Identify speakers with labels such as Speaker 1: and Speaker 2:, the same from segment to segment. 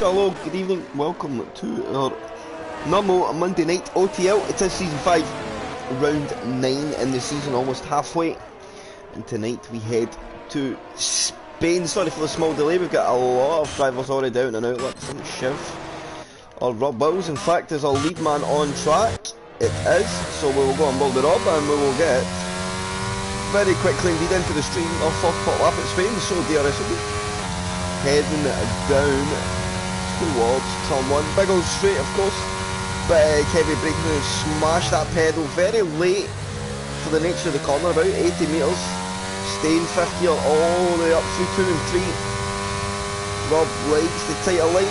Speaker 1: hello, good evening, welcome to our normal Monday night OTL. It is season 5, round 9 in the season, almost halfway. And tonight we head to Spain. Sorry for the small delay, we've got a lot of drivers already out and out. Like Shiv or Rob Wills, in fact, is our lead man on track. It is, so we will go and build it up and we will get very quickly lead into the stream of first pot lap at Spain. So DRS will be heading down towards turn 1. Big old straight, of course. Big heavy braking and smash that pedal very late for the nature of the corner, about 80 metres. Staying 5th gear all the way up through 2 and 3. Rob likes the tighter line.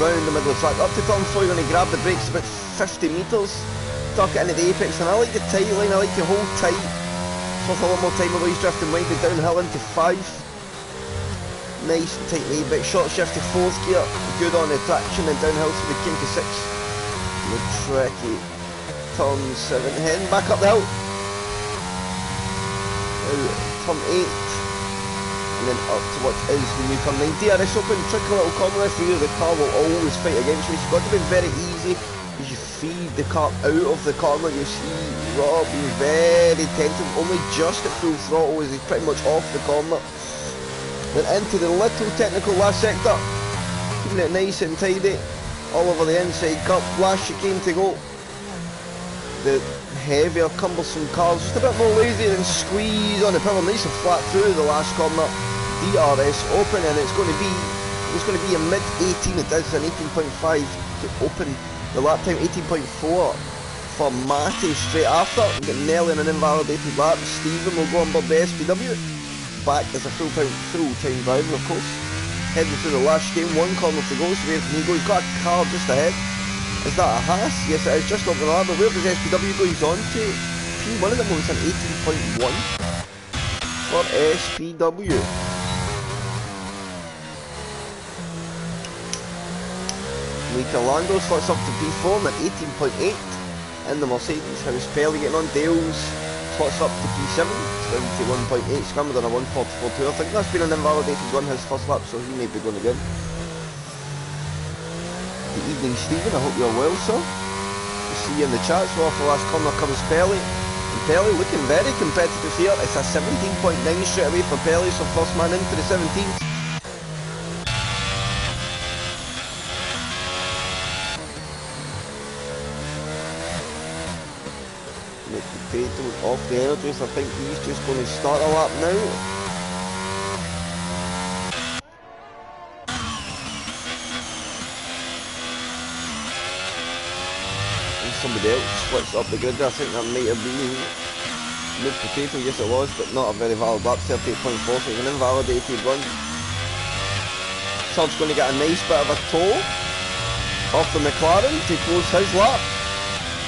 Speaker 1: Round the middle of the track, up to turn 4, you're going to grab the brakes about 50 metres. Tuck it into the apex, and I like the tight line, I like to hold tight. So with a lot more time, although he's drifting widely downhill into 5. Nice and tight lead, but short shift to 4th gear, good on the traction and downhill through the kinky 6. The tricky turn 7, heading back up the hill. Now, turn 8, and then up to what is the new turn 9. DRS open, tricky little corner left rear, the car will always fight against you. It's got to be very easy as you feed the car out of the corner. You see Rob being very tentative, only just at full throttle as he's pretty much off the corner. Then into the little technical last sector, keeping it nice and tidy, all over the inside cup. Last chicane to go. The heavier, cumbersome cars just a bit more lazy and squeeze on the power, nice and flat through the last corner. DRS open, and it's going to be a mid 18. It is an 18.5 to open the lap time. 18.4 for Matty straight after. We've got Nelly in an invalidated lap. Stephen will go on board the SPW. Back as a full-time driver, of course. Heading through the last game, 1 corner to go, so where can he go? He's got a car just ahead. Is that a Haas? Yes, it is, just over the lap, but where does SPW go? He's on to P1 at the moment, an 18.1 for SPW. Mika Lando slots up to P4 at 18.8 in the Mercedes. How's Pelly getting on? Dale's slots up to P7, 71.8, scrambled on a 144.2. I think that's been an invalidated run his first lap, so he may be going again. Good evening, Stephen, I hope you're well, sir. We'll see you in the chat. So off the last corner comes Pelly, and Pelly looking very competitive here. It's a 17.9 straight away for Pelly, so first man into the 17th. Off the energies, I think he's just going to start a lap now. And somebody else splits up the grid. I think that might have been Mid Potato, yes it was, but not a very valid lap, 38.4, so it's an invalidated run. Serge's going to get a nice bit of a tow off the McLaren to close his lap.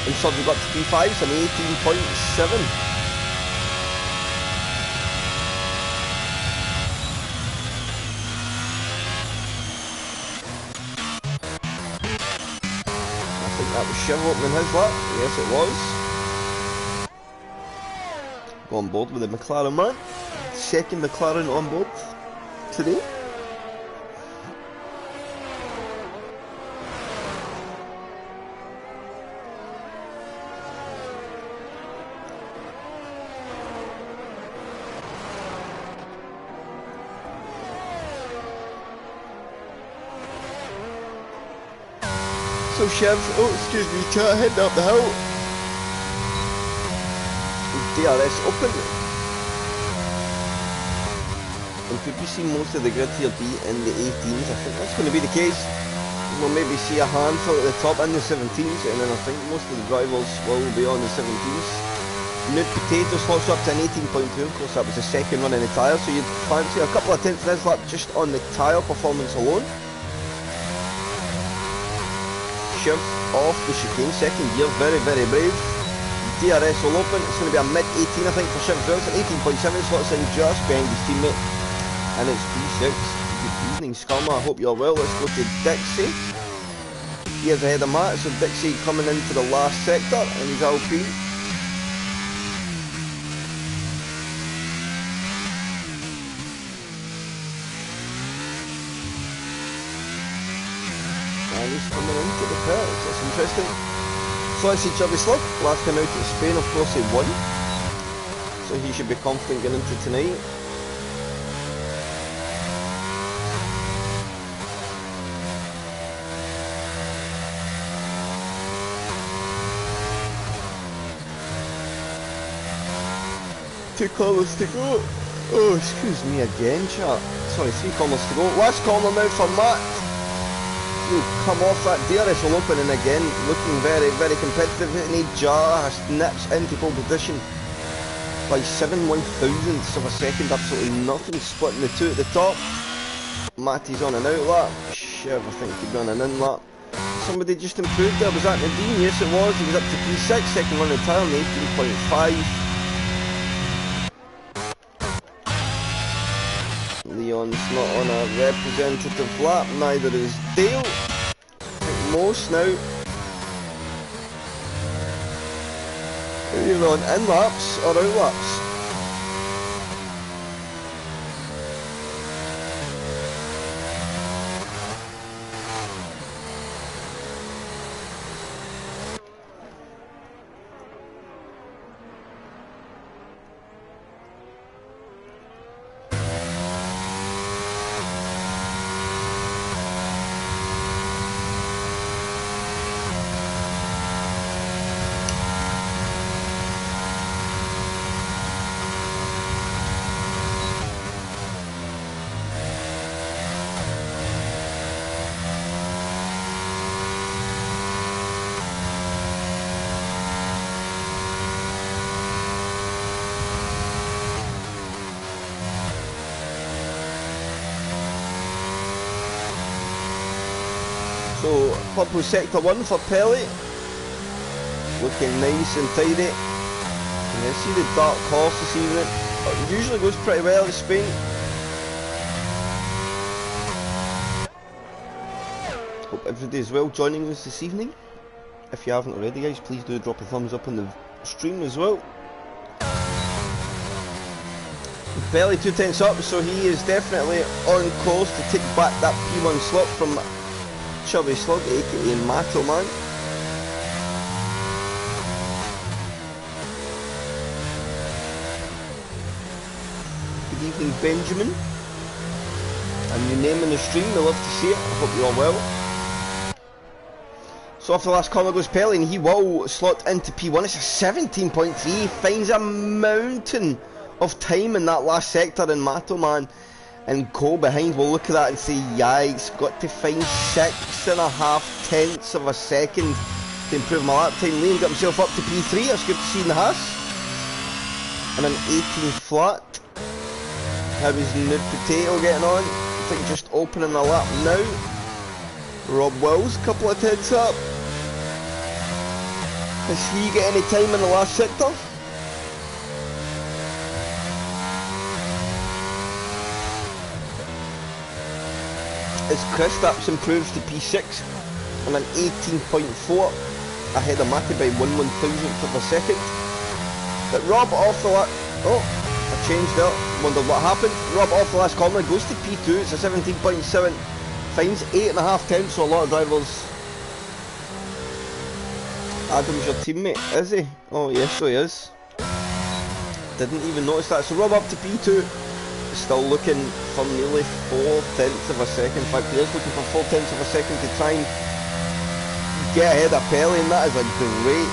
Speaker 1: And Serge's got to P5, so an 18.7. I think that was Shiv opening his lap. Yes, it was. Go on board with the McLaren man. Second McLaren on board today. So Shiv, oh excuse me, chat, heading up the hill. DRS open. And could we see most of the grid here be in the 18s? I think that's going to be the case. We'll maybe see a handful at the top in the 17s, and then I think most of the drivers will be on the 17s. Nude Potato slots up to an 18.2, of course that was the second run in the tyre, so you'd fancy a couple of tenths of this lap just on the tyre performance alone. Shiv off the chicane, second gear, very brave. DRS will open, it's going to be a mid 18 I think for Shiv, it's an 18.7, slots in just behind his teammate, and it's P6. Good evening Scummer, I hope you're well. Let's go to Dixie. He is ahead of Matt, so Dixie coming into the last sector, and he's LP. guys coming into the pits. That's interesting. So I see Chubby Slug, last time out at Spain, of course he won. So he should be confident going into tonight. Two corners to go. Oh, excuse me again, chat. Sorry, 3 corners to go. Last corner now for Matt. He'll come off that DRS will open and again looking very, very competitive. And he just nips into pole position by 7/1000ths of a second. Absolutely nothing, splitting the two at the top. Matty's on an out lap. Shit, I think he'd be on an in lap. Somebody just improved there. Was that Nadine? Yes, it was. He was up to P6, second run of time, 18.5. Leon's not on a representative lap, neither is Dale. I think most now. Either on in laps or out laps. So, purple sector 1 for Pelly. Looking nice and tidy. And I see the dark horse this evening. It usually goes pretty well at Spain. Hope everybody's well joining us this evening. If you haven't already, guys, please do drop a thumbs up on the stream as well. Pelly 2/10 up, so he is definitely on course to take back that P1 slot from Chubby Slug, aka Mato Man. Good evening, Benjamin. A new name in the stream, we love to see it. I hope you're all well. So off the last corner goes Pelly, and he will slot into P1. It's a 17.3. He finds a mountain of time in that last sector, and Mato Man and Cole behind will look at that and say, yikes, got to find 6.5 of a second to improve my lap time. Liam got himself up to P3, that's good to see in the Haas. And an 18 flat. How is Nude Potato getting on? I think just opening the lap now. Rob Wells, couple of heads up. Has he got any time in the last sector? As Kristaps improves to P6 on an 18.4 ahead of Matty by 1/1000th of a second. But Rob off the last, oh, I changed there, wondered what happened. Rob off the last corner goes to P2, it's a 17.7, finds 8.5 tenths, so a lot of drivers. Adam's your teammate, is he? Oh yes, so he is. Didn't even notice that, so Rob up to P2. Still looking for nearly 4/10 of a second. In fact, he is looking for 4/10 of a second to try and get ahead of Pelly, and that is a great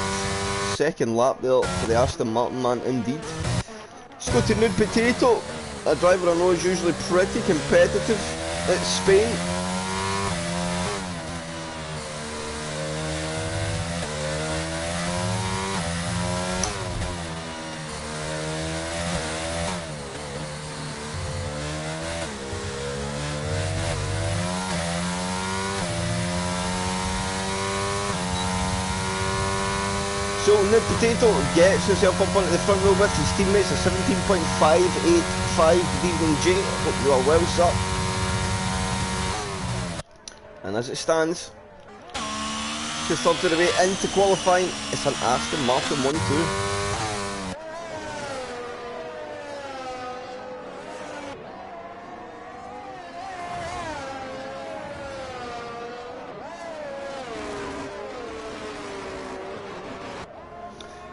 Speaker 1: second lap there for the Aston Martin man indeed. Let's go to Nude Potato, a driver I know is usually pretty competitive at Spain. So Nude Potato gets himself up onto the front row with his teammates, a 17.585. Good evening, Jay. Hope you are well, sir. And as it stands, 2/3 of the way into qualifying, it's an Aston Martin 1-2.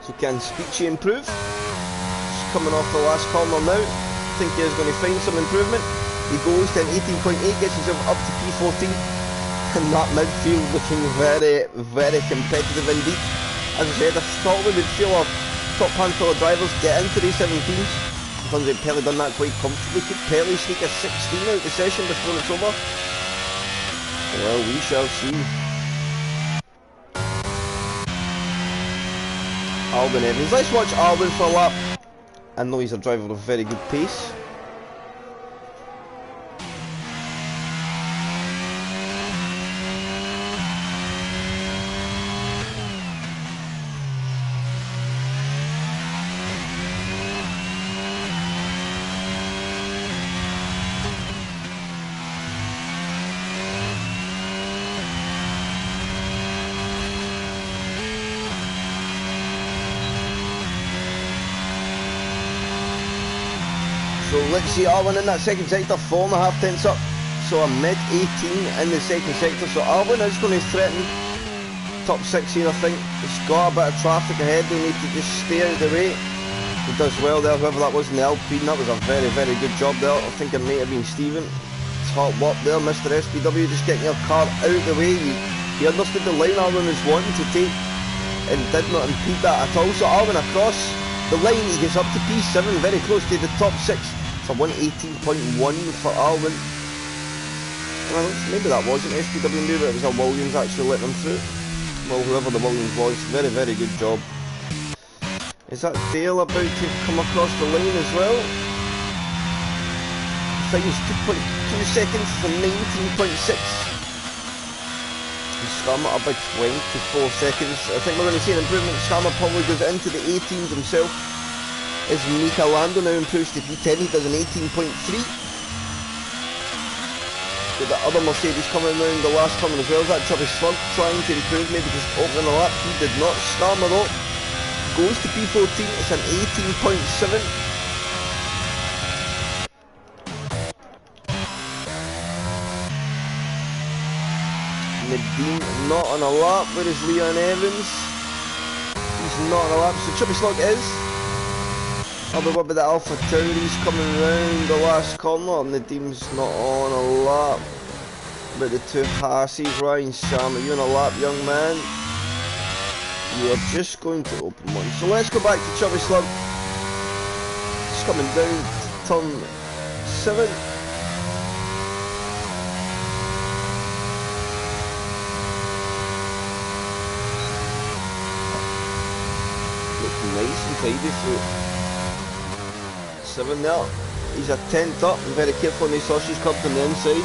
Speaker 1: So can Speechy improve? He's coming off the last corner now. I think he is going to find some improvement. He goes to an 18.8, gets himself up to P14. And that midfield looking very, very competitive indeed. As I said, I thought we would feel a top handful of drivers get into these 17s. Andre Pelly done that quite comfortably. Could Pelly sneak a 16 out the session before it's over? Well, we shall see. Alvin Evans. Let's watch Alvin for a lap. I know he's a driver with very good pace. So let's see Arwin in that second sector, 4.5 tenths up. So a mid-18 in the second sector. So Arwin is going to threaten top 6 here, I think. He's got a bit of traffic ahead, they need to just stay out of the way. He does well there, whoever that was in the Alpine. That was a very, very good job there. I think it may have been Stephen. Top work there, Mr. SPW, just getting your car out of the way. He understood the line Arwin was wanting to take and did not impede that at all. So Arwin across the line, he gets up to P7, very close to the top 6. For 118.1 for Alwin. Well, maybe that wasn't SPW, but it was a Williams actually letting him through. Well, whoever the Williams was, very, very good job. Is that Dale about to come across the line as well? I think it's 2.2 seconds for 19.6. Skarma up by 24 seconds. I think we're going to see an improvement. Skarma probably goes into the 18s himself. As Mika Lando now improves to P10, he does an 18.3. Got the other Mercedes coming around the last turn as well. Is that Chubby Slug trying to improve, maybe just opening the lap? He did not. Starmer though goes to P14, it's an 18.7. Nadine not on a lap. Where is Leon Evans? He's not on a lap, so Chubby Slug is. What about the Alpha Tauris coming round the last corner? Nadim's not on a lap. But the two Haases, Ryan Sam, are you on a lap, young man? You are just going to open one. So let's go back to Chubby Slug. He's coming down to turn 7. Looking nice and tidy through 7 there. He's a 10th up and very careful on his sausage cup on the inside.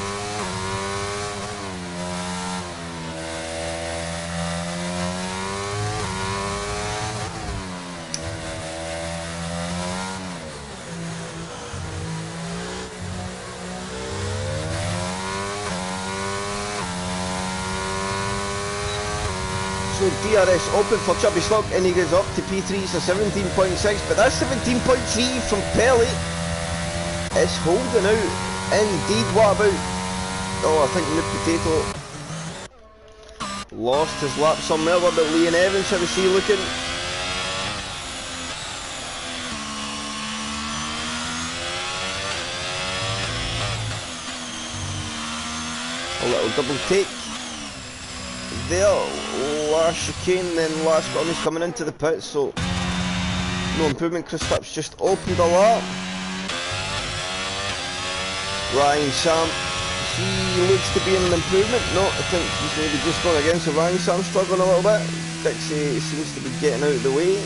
Speaker 1: So DRS open for Chubby Slug and he goes up to P3, so 17.6, but that's 17.3 from Pelly. It's holding out. Indeed, what about... Oh, I think New Potato lost his lap somewhere. What about Leon Evans? How is he looking? A little double take there. Last chicane, then last corner, he's coming into the pit, so no improvement. Chris Stubbs just opened a lap. Ryan Sam, he looks to be in an improvement. No, I think he's maybe just going against. So Ryan Sam struggling a little bit. Dixie seems to be getting out of the way.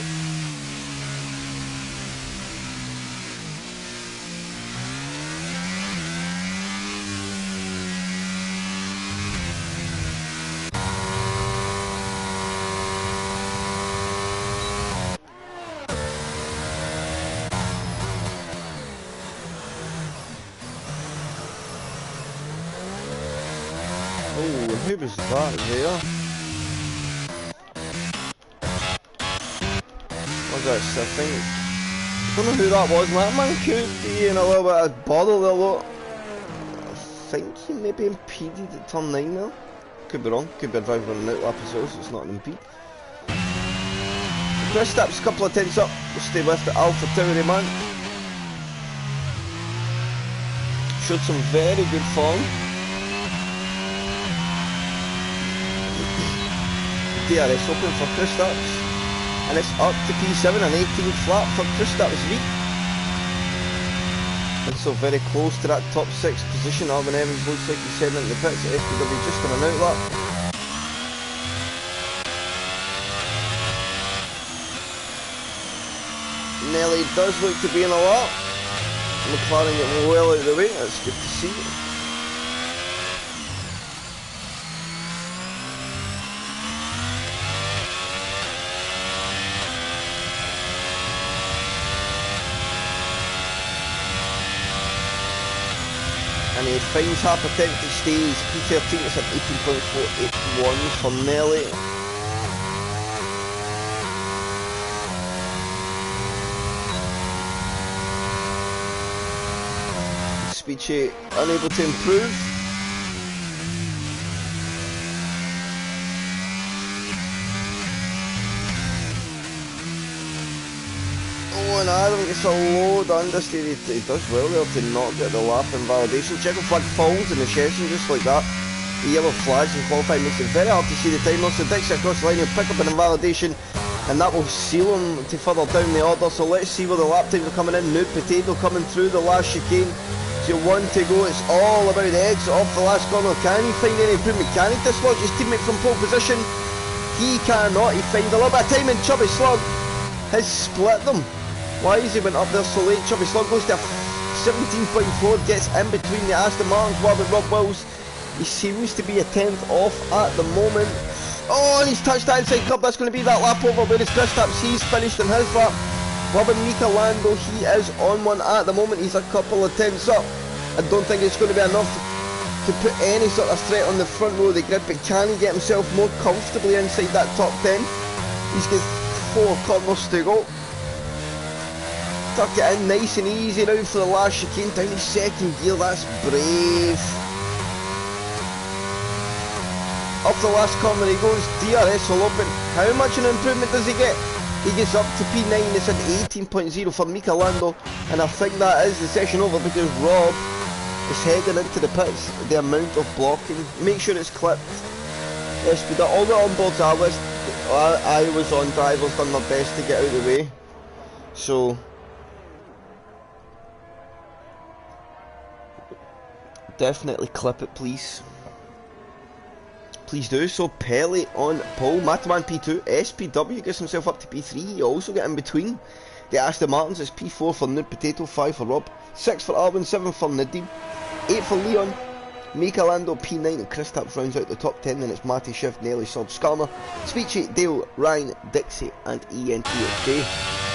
Speaker 1: Who was that there? Was that I think? I don't know who that was. That man could be in a little bit of bother there though. I think he maybe impeded at turn 9 there. Could be wrong. Could be a driver on an out lap as well, so it's not an impede. Kristaps a couple of tenths up. We'll stay with the Alpha Tauri man. Showed some very good form. DRS open for Kristaps. And it's up to P7 and 18 flat for Kristaps V. And so very close to that top 6 position. Alvin Evans looks like he's heading into the pits. SPW just on an outlap. Nelly does look to be in a lap. McLaren getting well out of the way, that's good to see. And he finds half attempt to stays. P13 is at 18.481 for Nelly. Speechy unable to improve. Oh, and Adam gets a load understeer. He does well there to not get the lap in validation. Checo flag falls in the session just like that. The yellow flags in qualifying makes it very hard to see the time. So Dixie across the line will pick up an invalidation, and that will seal him to further down the order. So let's see where the lap times are coming in. Nude Potato coming through the last chicane. So 1 to go. It's all about the exit off the last corner. Can he find any improvement? Can he dislodge his teammate from pole position? He cannot. He finds a little bit of time, and Chubby Slug has split them. Why has he went up there so late? Chubby Slug goes to 17.4, gets in between the Aston Martins while the Rob Wills. He seems to be a 10th off at the moment. Oh, and he's touched that inside curb. That's going to be that lap over. Where is Kristaps? He's finished in his lap. Robin Mika Lando, he is on one at the moment. He's a couple of tenths up. I don't think it's going to be enough to put any sort of threat on the front row of the grid, but can he get himself more comfortably inside that top 10? He's got 4 corners to go. Tuck it in nice and easy now for the last chicane. Down his second gear, that's brave. Up the last corner he goes. DRS will open. How much an improvement does he get? He gets up to P9, it's at 18.0 for Mika Lando, and I think that is the session over because Rob is heading into the pits. The amount of blocking, make sure it's clipped. SPD, all the onboards I was on, drivers done their best to get out of the way. So definitely clip it, please. Please do. So Pelly on pole, Mataman P2, SPW gets himself up to P3, he also get in between. The Aston Martins is P4 for Nude Potato, 5 for Rob, 6 for Alvin, 7 for Nadeem, 8 for Leon, Mika Lando P9, and Kristaps rounds out the top 10, then it's Matty Shift, Nelly, Sod, Skarner, Speechy, Dale, Ryan, Dixie and ENTFJ.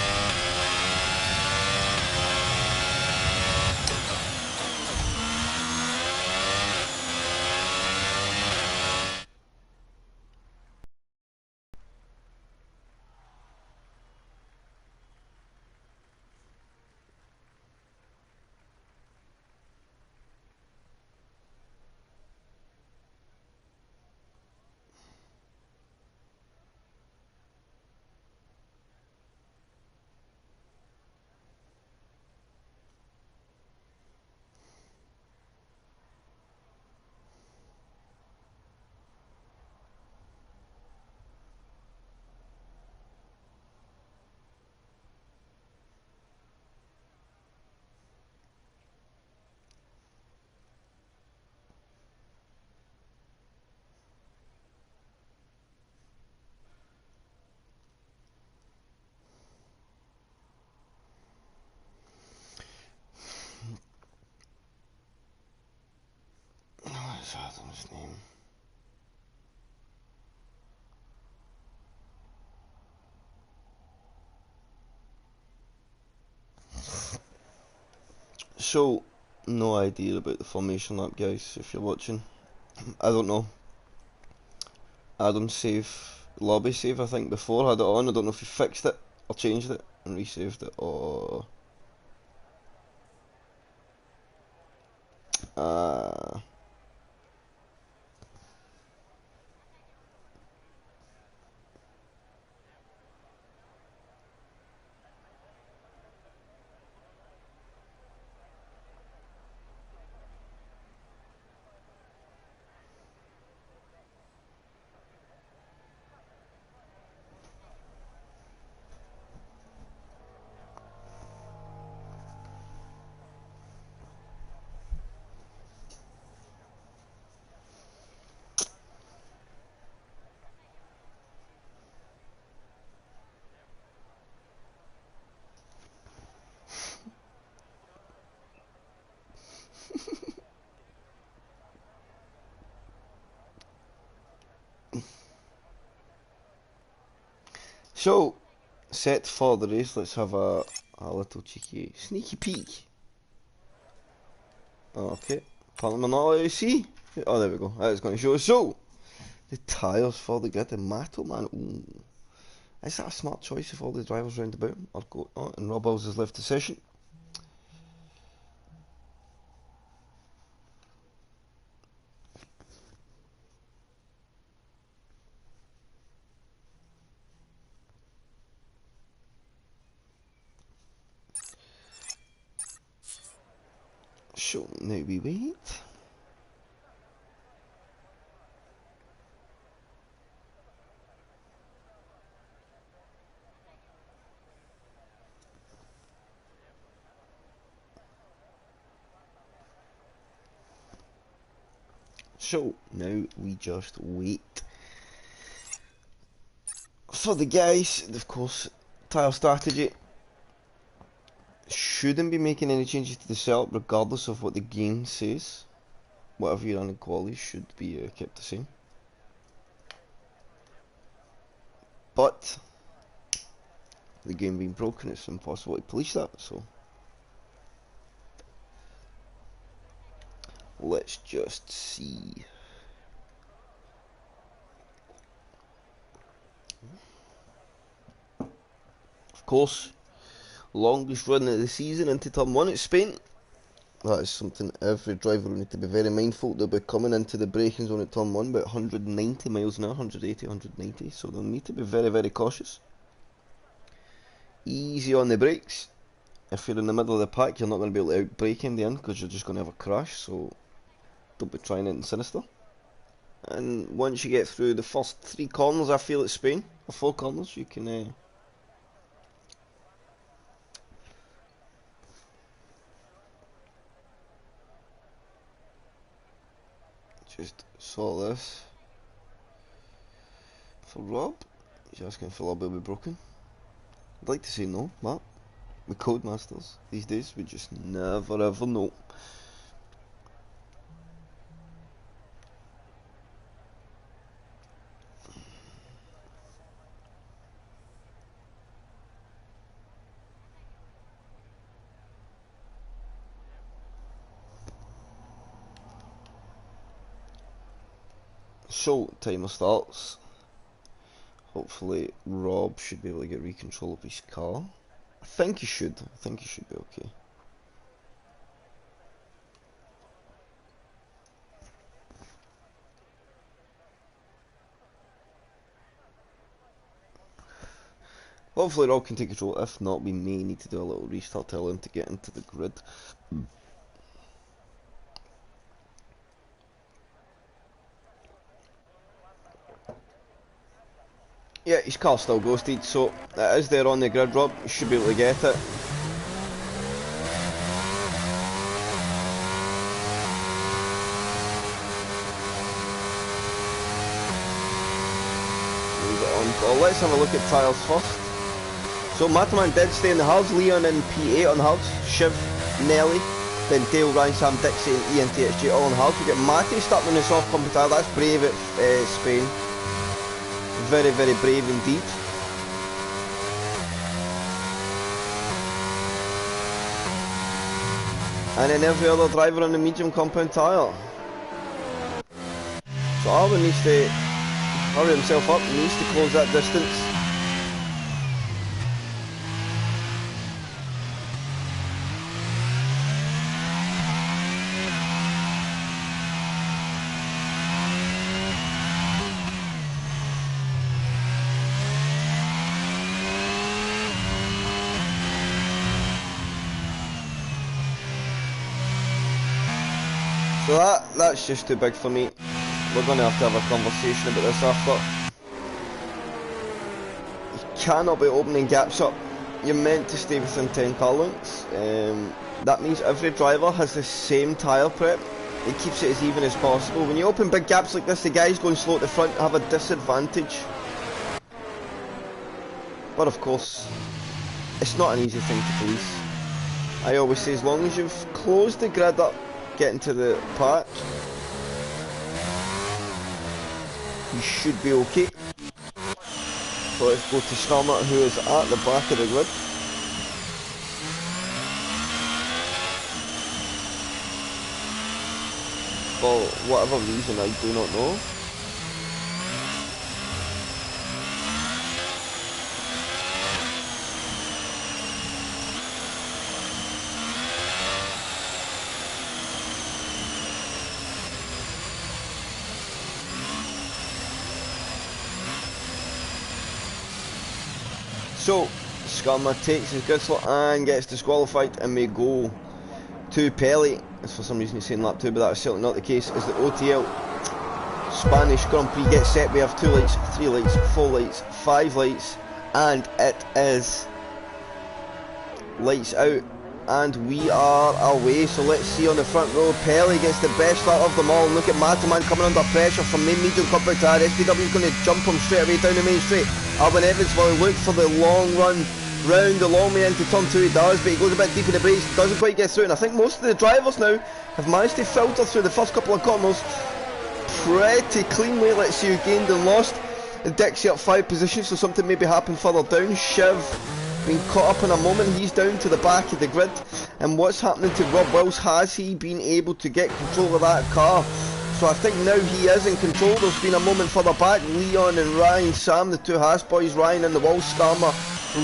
Speaker 1: What's Adam's name? So, no idea about the formation lap, guys, if you're watching. I don't know. Adam's save, lobby save, I think, before had it on. I don't know if he fixed it or changed it and resaved it, or... So, set for the race, let's have a little cheeky sneaky peek. Okay, apparently we're not allowed to see. Oh, there we go, that is going to show us. So, the tyres for the grid, the Matto Man. Ooh. Is that a smart choice of all the drivers round about? Or go, oh, and Rob Hills has left the session. So, now we wait. So, now we just wait for the guys. Of course, tyre strategy. Shouldn't be making any changes to the setup regardless of what the game says. Whatever you run in quali should be kept the same. But the game being broken, it's impossible to police that, so let's just see. Of course, longest run of the season into turn 1 at Spain. That is something every driver will need to be very mindful. They'll be coming into the braking zone at turn 1 about 190 miles an hour, 180, 190, so they'll need to be very, very cautious. Easy on the brakes. If you're in the middle of the pack, you're not going to be able to out-brake in the end because you're just going to have a crash, so don't be trying it in sinister. And once you get through the first 3 corners, I feel at Spain, or 4 corners, you can just sort this for Rob. He's asking if the lobby will be broken. I'd like to say no, but with Codemasters these days, we just never ever know. So, timer starts. Hopefully Rob should be able to get recontrol of his car. I think he should be okay. Hopefully Rob can take control. If not, we may need to do a little restart to allow him to get into the grid. Yeah, his car's still ghosted, so it is there on the grid, Rob. You should be able to get it. Leave it on. Well, let's have a look at tyres first. So Mataman did stay in the hards, Leon in P8 on hards, Shiv, Nelly, then Dale, Ryan, Sam, Dixie and Ian THG all on hards. We get Matty starting on the soft pump tyre. That's brave at Spain. Very, very brave indeed. And then every other driver on the medium compound tyre. So Arwen needs to hurry himself up, he needs to close that distance. So that's just too big for me. We're going to have a conversation about this after. You cannot be opening gaps up. You're meant to stay within 10 car lengths. That means every driver has the same tyre prep. It keeps it as even as possible. When you open big gaps like this, the guys going slow at the front have a disadvantage. But of course, it's not an easy thing to police. I always say, as long as you've closed the grid up, get into the patch, you should be okay. So let's go to Stammer, who is at the back of the grid. For whatever reason, I do not know. So, Scammer takes his good slot and gets disqualified, and we go to Pelly. For some reason he's saying lap 2, but that is certainly not the case. As the OTL Spanish Grand Prix gets set, we have 2 lights, 3 lights, 4 lights, 5 lights, and it is lights out, and we are away. So let's see on the front row, Pelly gets the best lap of them all. Look at Mataman coming under pressure from main medium compound tire. SPW is going to jump him straight away down the main straight. Alvin Evans will look for the long run round the long way into turn 2. He does, but he goes a bit deep in the brakes, doesn't quite get through, and I think most of the drivers now have managed to filter through the first couple of corners pretty cleanly. Let's see who gained and lost. And Dixie up 5 positions, so something maybe happened further down. Shiv being caught up in a moment, he's down to the back of the grid. And what's happening to Rob Wills? Has he been able to get control of that car? So I think now he is in control. There's been a moment further back, Leon and Ryan Sam, the 2 Haas boys, Ryan in the Wall Scammer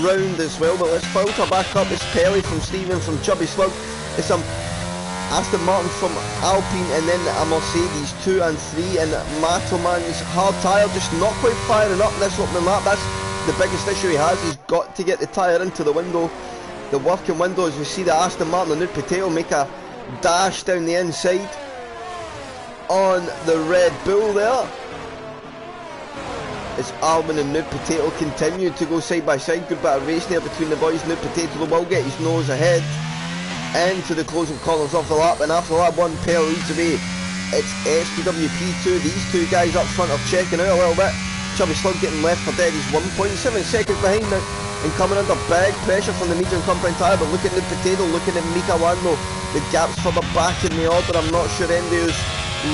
Speaker 1: round as well. But let's filter back up. It's Pelly from Stephen from Chubby Slug. It's Aston Martin from Alpine, and then a Mercedes 2 and 3, and Matoman's hard tyre just not quite firing up this opening lap. That's the biggest issue he has. He's got to get the tyre into the window, the working window, as we see the Aston Martin and Nude Potato make a dash down the inside on the Red Bull there. As Alvin and Nude Potato continue to go side by side. Good bit of racing there between the boys. Nude Potato will get his nose ahead into the closing corners of the lap, and after lap 1, Pell leads away. It's SPWP2. These 2 guys up front are checking out a little bit. Chubby Slug getting left for dead. He's 1.7 seconds behind now and coming under big pressure from the medium compound tyre. But look at Nude Potato, looking at Mika Lando. The gaps further back in the order. I'm not sure Endo's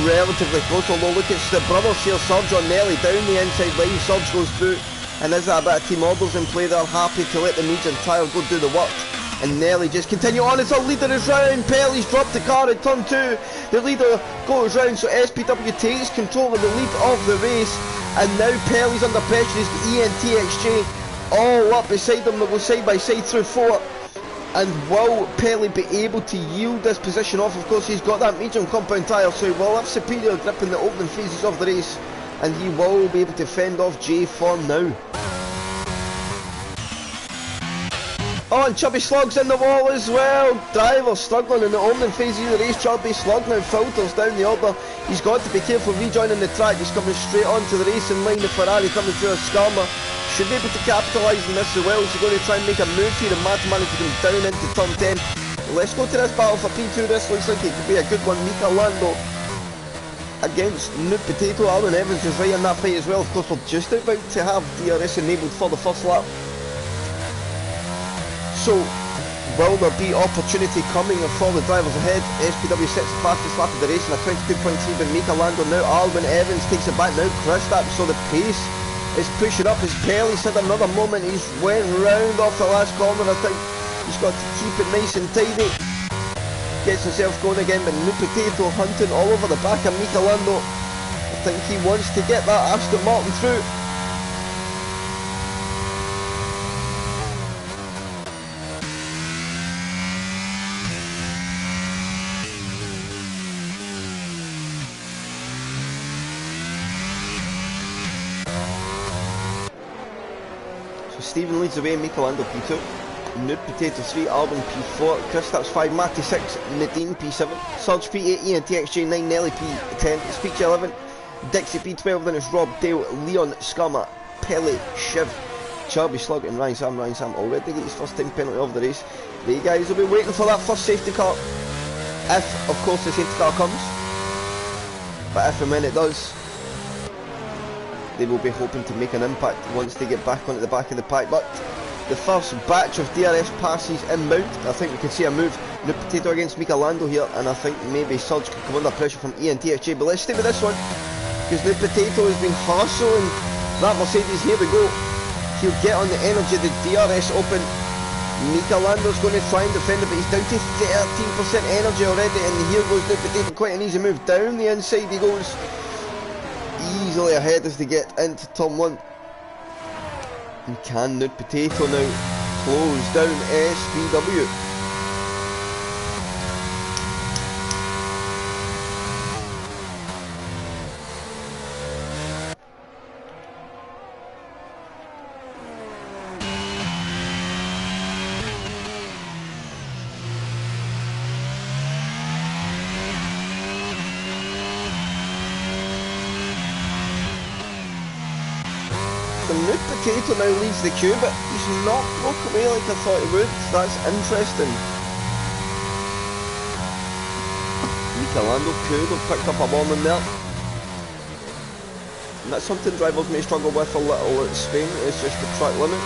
Speaker 1: relatively close, although look at the brothers here, Serge on Nelly down the inside line. Serge goes through, and is that a bit of team orders in play? They're happy to let the medium tyre go do the work, and Nelly just continue on as the leader is round. Pelly's dropped the car at turn 2. The leader goes round, so SPW takes control of the lead of the race, and now Pelly's under pressure. He's got ENTXJ all up beside them. They'll go side by side through 4. And will Pelly be able to yield this position off? Of course, he's got that medium compound tyre, so he will have superior grip in the opening phases of the race, and he will be able to fend off Jay for now. Oh, and Chubby Slug's in the wall as well. Driver struggling in the opening phases of the race. Chubby Slug now filters down the order. He's got to be careful rejoining the track. He's coming straight onto the racing line. The Ferrari coming through a Scammer should be able to capitalise on this as well. He's going to try and make a move here, and Mataman to come down into turn 10. Let's go to this battle for P2. This looks like it could be a good one. Mika Lando against Nude Potato. Alvin Evans is right in that fight as well. Of course, we're just about to have DRS enabled for the first lap. So, will there be opportunity coming for the drivers ahead? SPW sets the fastest lap of the race in a 22.3, but Mika Lando now. Alvin Evans takes it back now. Kristaps, so the pace is pushing up. His Pelly's had another moment. He's went round off the last corner. I think he's got to keep it nice and tidy. Gets himself going again, but Nude Potato hunting all over the back of Mika Lando. I think he wants to get that Aston Martin through. Stephen leads away, Mika Lando P2, Nude Potato 3, Alvin P4, Kristaps 5, Matty 6, Nadine P7, Serge P8, ENTXJ 9, Nelly P10, Speech 11, Dixie P12, then it's Rob, Dale, Leon, Scammer, Pelly, Shiv, Chubby Slug and Ryan Sam. Ryan Sam already got his first time penalty of the race. The guys will be waiting for that first safety car, if of course the safety car comes, but if and when it does, they will be hoping to make an impact once they get back onto the back of the pack. But the first batch of DRS passes inbound, I think we can see a move. Nude Potato against Mika Lando here, and I think maybe Surge could come under pressure from ENTXJ. But let's stay with this one, because Nude Potato has been hustling that Mercedes. Here we go. He'll get on the energy of the DRS Open. Michelando's going to try and defend it, but he's down to 13% energy already, and here goes Nude Potato, quite an easy move down the inside. He goes easily ahead as they get into turn 1. And can Nude Potato now close down SPW? The Nude Potato now leads the queue, but he's not broke away like I thought he would. That's interesting. Michelando could have picked up a warning there. And that's something drivers may struggle with a little at Spain, it's just the track limits.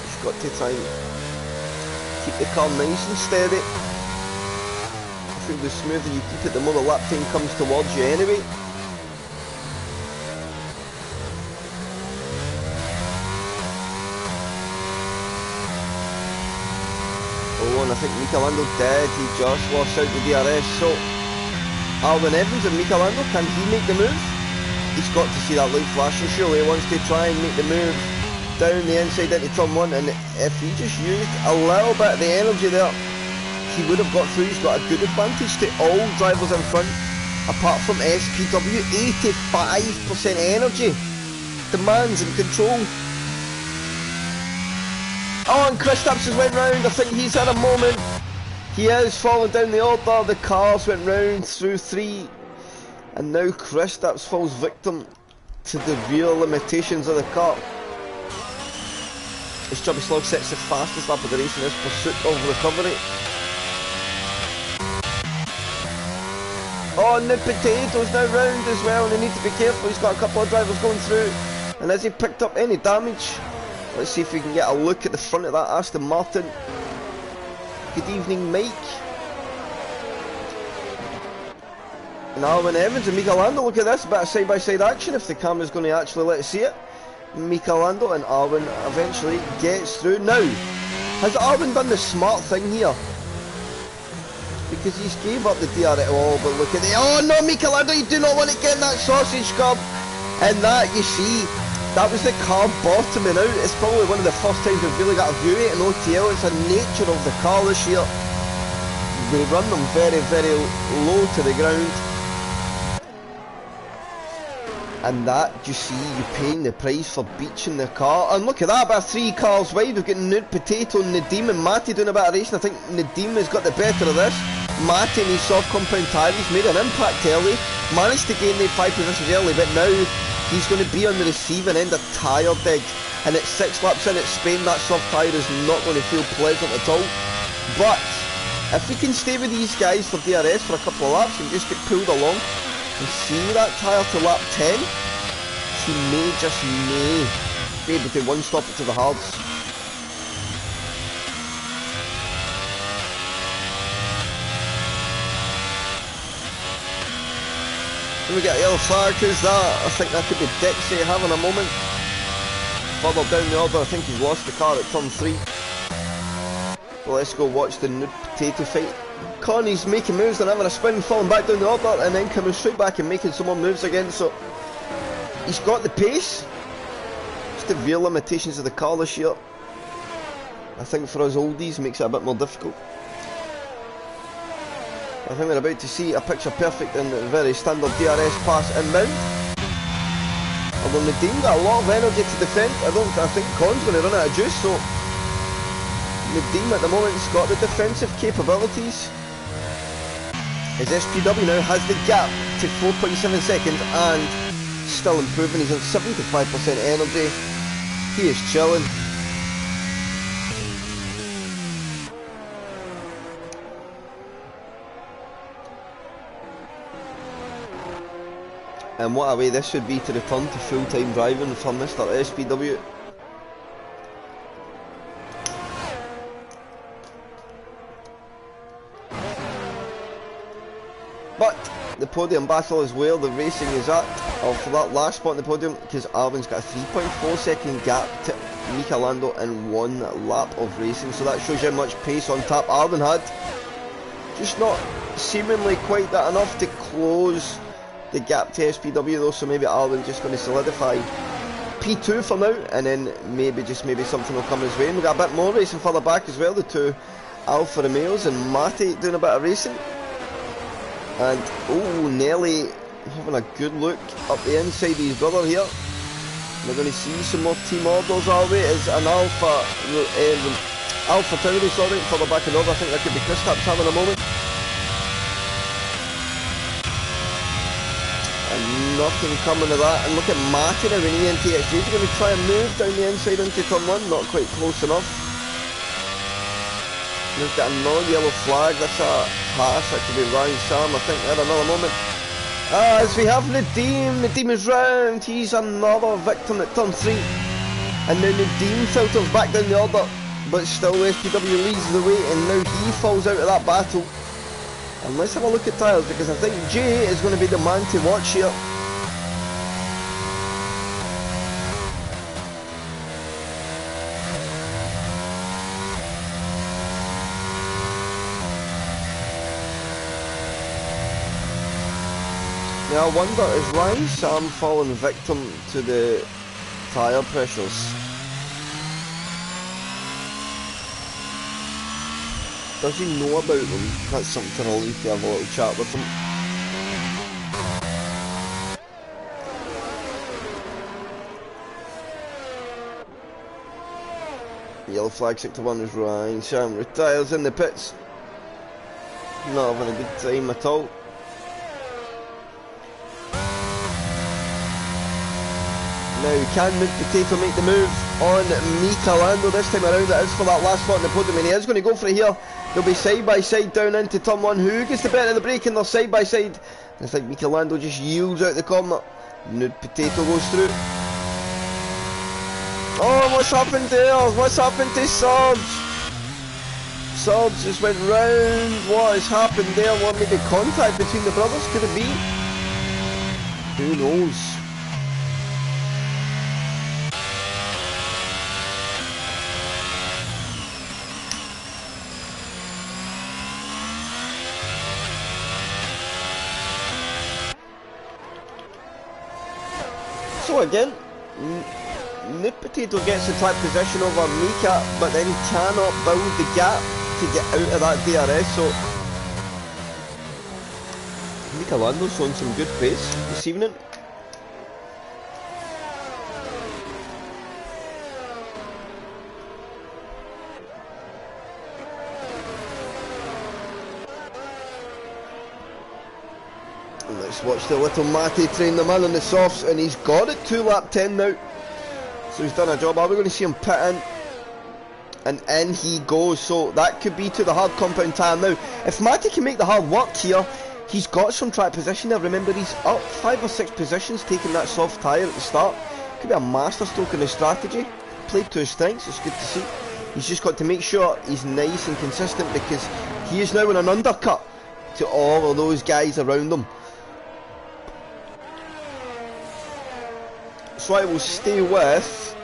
Speaker 1: You've got to try and keep the car nice and steady. I feel the smoother you keep it, the more the lap time comes towards you anyway. Oh, and I think Michelando did, he just lost out the DRS, so R9 and Michelando, can he make the move? He's got to see that light flashing, surely he wants to try and make the move down the inside into turn 1, and if he just used a little bit of the energy there, he would have got through. He's got a good advantage to all drivers in front, apart from SPW, 85% energy. The man's in control. Oh, and Kristaps has went round. I think he's had a moment. He is falling down the order. The cars went round through 3. And now Kristaps falls victim to the real limitations of the car. As Chubby Slog sets the fastest lap of the race in this pursuit of recovery. Oh, Nude Potato's now round as well, and they need to be careful. He's got a couple of drivers going through. And has he picked up any damage? Let's see if we can get a look at the front of that Aston Martin. Good evening, Mike. And R9 Evans and Michelando, look at this, a bit of side-by-side action if the camera's going to actually let us see it. Michelando and R9 eventually gets through. Now, has R9 done the smart thing here? Because he's gave up the DRS. Oh, but look at it. Oh no, Michelando, you do not want to get in that sausage curb. And that, you see, that was the car bottoming out. It's probably one of the first times we've really got a view of it in OTL. It's a nature of the car this year. We run them very, very low to the ground. And that, you see, you're paying the price for beaching the car. And look at that, about 3 cars wide. We've got Nude Potato, Nadim and Matty doing a bit of racing. I think Nadim has got the better of this. Matty in his soft compound tyres made an impact early. Managed to gain the 5 positions early, but now he's going to be on the receiving end of tyre dig. And at 6 laps in at Spain, that soft tyre is not going to feel pleasant at all. But if we can stay with these guys for DRS for a couple of laps and just get pulled along, and see that tyre to lap 10, he may, just may, be able to one-stop it to the hards. And we get a yellow flag, who's that? I think that could be Dixie having a moment. Further down the order, I think he's lost the car at turn 3. Well, let's go watch the Nude Potato fight. Connie's making moves and having a spin, falling back down the order, and then coming straight back and making some more moves again. So he's got the pace. It's the real limitations of the car this year. I think for us oldies makes it a bit more difficult. I think we're about to see a picture perfect and a very standard DRS pass inbound. Although Nadim got a lot of energy to defend, I think Con's going to run out of juice, so Nadim at the moment has got the defensive capabilities. As SPW now has the gap to 4.7 seconds and still improving. He's on 75% energy. He is chilling. And what a way this would be to return to full-time driving for Mr. SPW. But the podium battle is where the racing is at, or for that last spot on the podium, because Arvin's got a 3.4 second gap to Mika Lando in 1 lap of racing, so that shows you how much pace on tap Arvin had. Just not seemingly quite that enough to close the gap to SPW though, so maybe Arvin's just going to solidify P2 for now, and then maybe something will come his way. And we've got a bit more racing further back as well, the two Alfa Romeos and Matti doing a bit of racing. And oh, Nelly having a good look up the inside of his brother here. We're going to see some more team orders, are we? Is an Alfa Tauri, sorry, further back in order. I think that could be Chris Taps having a moment. And nothing coming of that. And look at Matti now in ENTXG. He's going to try and move down the inside into turn 1. Not quite close enough. We've got another yellow flag. That's a pass. That could be Ryan Sam, I think. At another moment. As we have Nadeem is round. He's another victim at turn 3. And now Nadeem filters back down the order. But still SPW leads the way, and now he falls out of that battle. And let's have a look at tyres, because I think Jay is going to be the man to watch here. Now I wonder, is Ryan Sam falling victim to the tyre pressures? Does he know about them? That's something I'll need to have a little chat with him. Yellow flag sector 1 is Ryan Sam retires in the pits. Not having a good time at all. Now, can Mid Potato make the move on Mika Lando this time around? It is for that last spot on the podium, and he is going to go for it here. They'll be side by side down into turn 1. Who gets the better of the break? And they're side by side. And I think Mika Lando just yields out the corner. Mid Potato goes through. Oh, what's happened there? What's happened to Sarge? Sarge just went round. What has happened there? What maybe contact between the brothers? Could it be? Who knows? So again, Nip Potato gets the track position over Mika, but then cannot build the gap to get out of that DRS. So Mika Lando's showing some good pace this evening. Let's watch the little Matty train the man on the softs, and he's got it 2 lap 10 now. So he's done a job. Are we going to see him pit in? And in he goes. So that could be to the hard compound tyre now. If Matty can make the hard work here, he's got some track position there. Remember, he's up 5 or 6 positions taking that soft tyre at the start. Could be a masterstroke in his strategy. Played to his strengths, it's good to see. He's just got to make sure he's nice and consistent, because he is now in an undercut to all of those guys around him. So I will stay with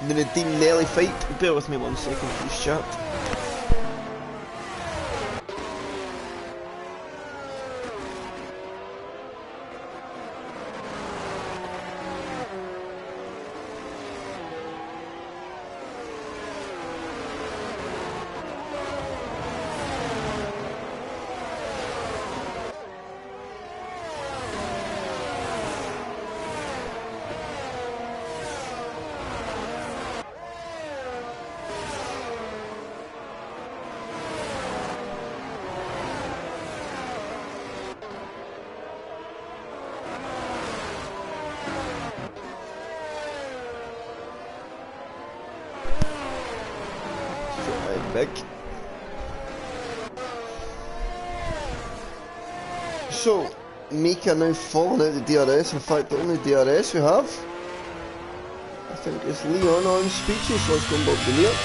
Speaker 1: the Nadeem Nelly fight. Bear with me 1 second, please, chat. Big. So, Mika now falling out the DRS. In fact, the only DRS we have, I think, is Leon on speeches. So let's go back to Leon.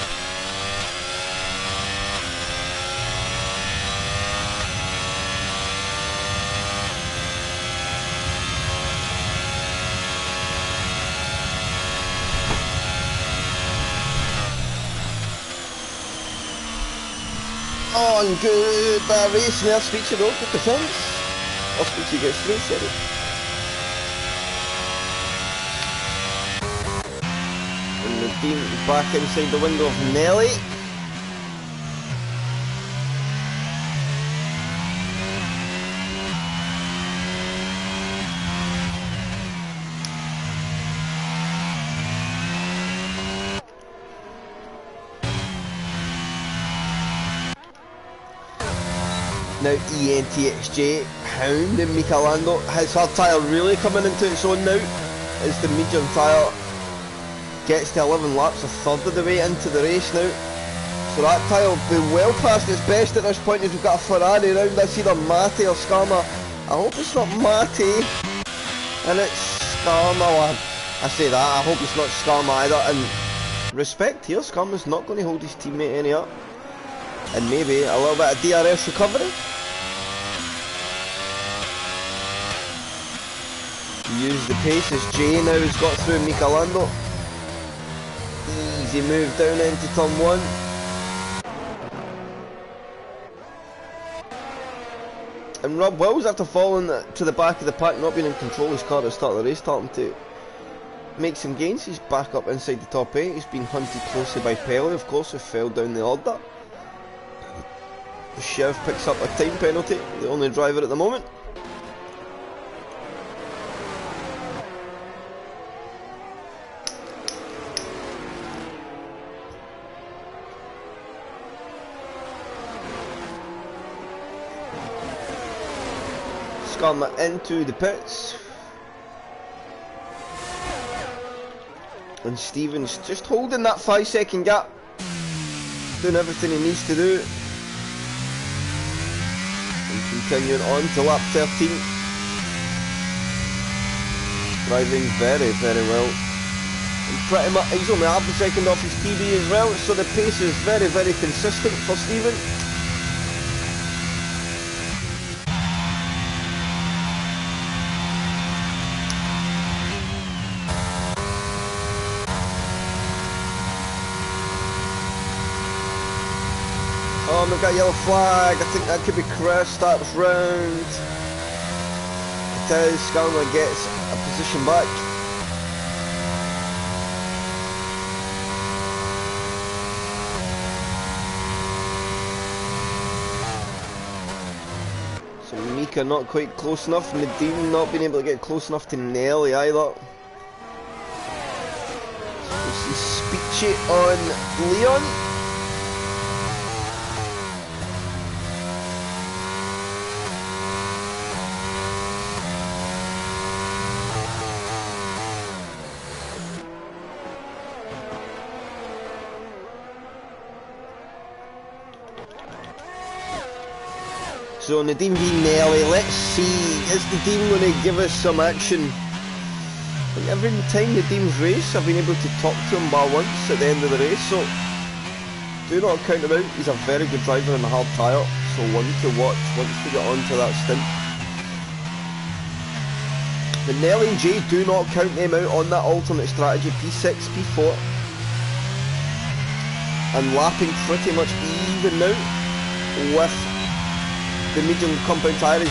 Speaker 1: Oh, and good race there, Speechy though, good defence. Or Speechy gets through, sorry. And Nadine back inside the window of Nelly. Now ENTXJ, Hound and Michelando. Has her tyre really coming into its own now as the medium tyre gets to 11 laps, a third of the way into the race now. So that tyre will be well past its best at this point as we've got a Ferrari round. That's either Mate or Scarma. I hope it's not Mate and it's Scarma. Well, I say that, I hope it's not Scarma either. And respect here, Scarma's not going to hold his teammate any up. And maybe a little bit of DRS recovery. Use the pace as Jay now has got through Michelando. Easy move down into turn 1. And Rob Wills, after falling to the back of the pack, not being in control of his car at the start of the race, starting to make some gains. He's back up inside the top 8. He's been hunted closely by Pelly, of course, who fell down the order. Chev picks up a time penalty, the only driver at the moment. Scarma into the pits. And Stevens just holding that 5-second gap. Doing everything he needs to do. And continuing on to lap 13. Driving very, very well. And pretty much, he's only half a second off his PB as well, so the pace is very, very consistent for Steven. Oh, we've got a yellow flag. I think that could be Chris. Starts round. It is. Scarma gets a position back. So Mika not quite close enough. Nadine not being able to get close enough to Nelly either. So we see Speechy on Leon. So Nadine v Nelly, let's see, is Nadine going to give us some action? And every time Nadine's race, I've been able to talk to him bar once at the end of the race, so do not count him out. He's a very good driver in a hard tyre, so one to watch once we get onto that stint. But Nelly and Jay, do not count them out on that alternate strategy, P6, P4. And lapping pretty much even now with the medium compound tyre is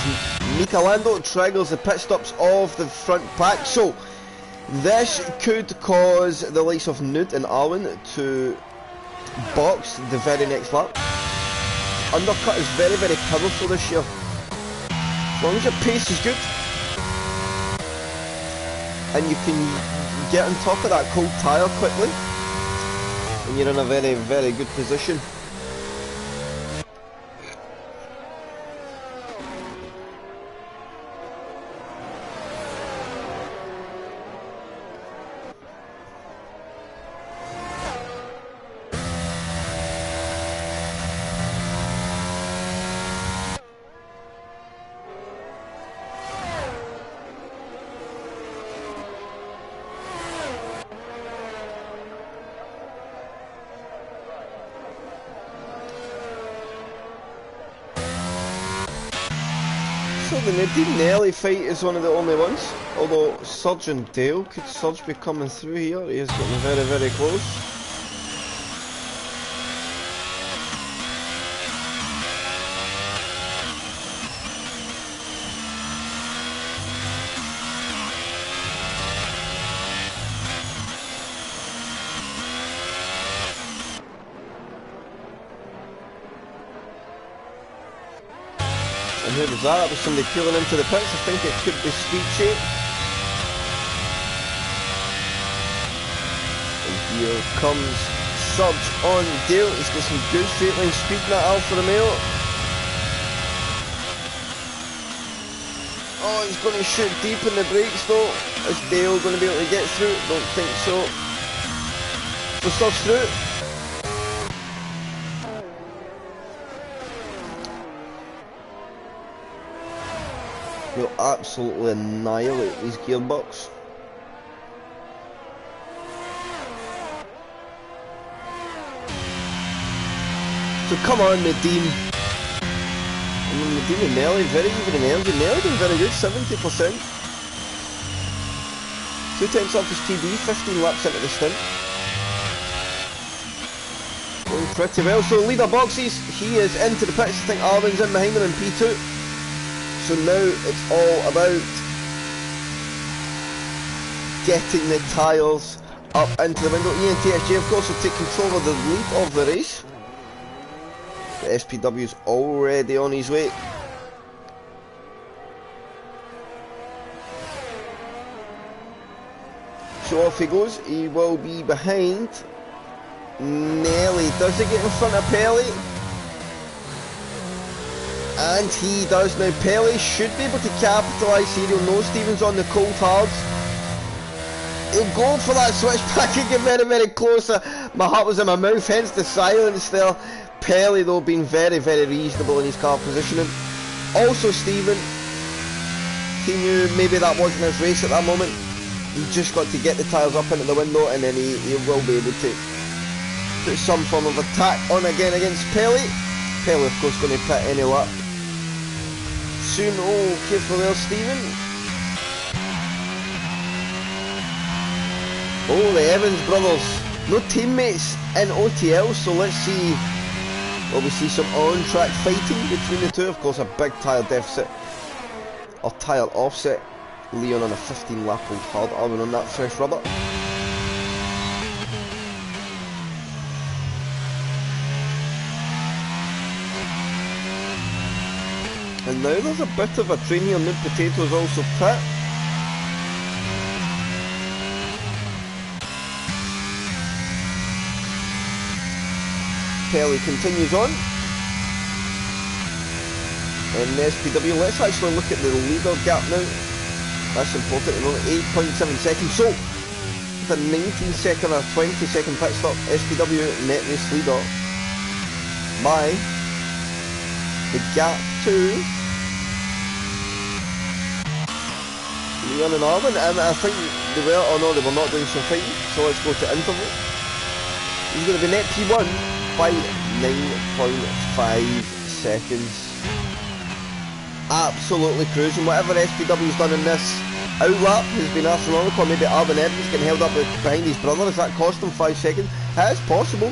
Speaker 1: Michelando triggers the pit stops of the front pack, so this could cause the likes of Nud and Arwen to box the very next lap. Undercut is very, very powerful this year. As long as your pace is good and you can get on top of that cold tyre quickly, and you're in a very, very good position. So the Nadine Nelly fight is one of the only ones, although Surge and Dale, could Surge be coming through here? He is getting very, very close. And who was that? That was somebody peeling into the pits. I think it could be Speechy. And here comes Surge on Dale. He's got some good straight line speed in that Alfa Romeo. Oh, he's going to shoot deep in the brakes though. Is Dale going to be able to get through? Don't think so. So Surge through. He'll absolutely annihilate these gearbox. So come on, Nadeem. I mean, Nadeem and Nelly, very even in energy. Nelly doing very good, 70%. 2 times off his TD, 15 laps into the stint. Going pretty well. So leader boxes, he is into the pits. I think Arvin's in behind him in P2. So now it's all about getting the tyres up into the window. Ian TSG of course will take control of the lead of the race. The SPW's already on his way. So off he goes. He will be behind Nelly. Does he get in front of Pelly? And he does now. Pelly should be able to capitalise here. He'll know Stevens on the cold hards. He'll go for that switch back and get very, very close. My heart was in my mouth, hence the silence there. Pelly though being very, very reasonable in his car positioning. Also Steven, he knew maybe that wasn't his race at that moment. He just got to get the tyres up into the window and then he will be able to put some form of attack on again against Pelly. Pelly of course going to pit any lap soon. Oh, careful there Steven. Oh, the Evans brothers, no teammates in OTL, so let's see. Well, we see some on-track fighting between the two. Of course, a big tyre deficit or tyre offset. Leon on a 15 lap old hard, Arvin on that fresh rubber. And now there's a bit of a train here. Noob Potatoes also pit. Pelly continues on. And the SPW, let's actually look at the leader gap now. That's important to know, 8.7 seconds. So, with a 19 second or 20 second pit stop, SPW net race leader by the gap to Leon and Arvin. And I think they were, oh no, they were not doing some fighting. So let's go to interval. He's going to be net P1 by 9.5 seconds. Absolutely cruising. Whatever SPW's done in this outlap has been astronomical. Maybe Arvin Evans getting held up behind his brother. Has that cost him 5 seconds? It's possible.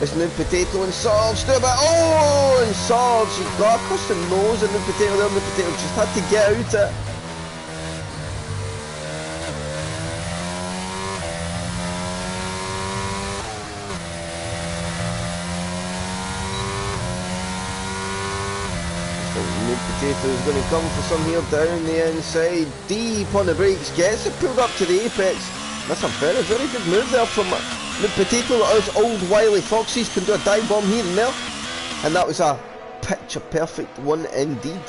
Speaker 1: It's Noob Potato and Sarge do a bit. Oh, and Sarge, he got across the nose of Noob Potato there. Noob Potato just had to get out it. Potato is going to come for some here down the inside, deep on the brakes, gets it pulled up to the apex. That's a very, very good move there from the Potato. Us old wily foxes can do a dive bomb here and there, and that was a picture perfect one indeed.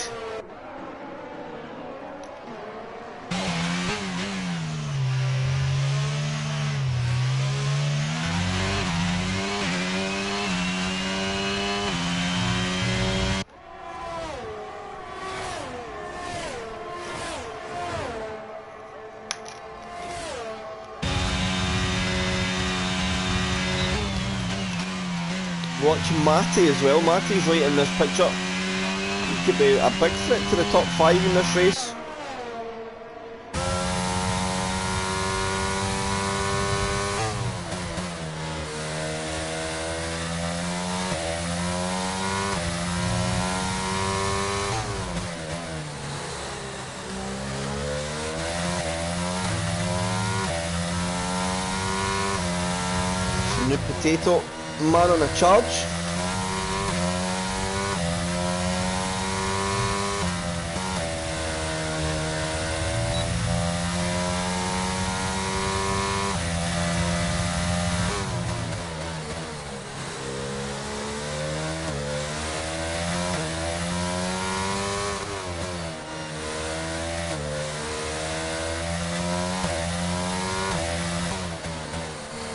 Speaker 1: Watch Matty as well. Matty's right in this picture. He could be a big threat to the top 5 in this race. New Potato, man on a charge.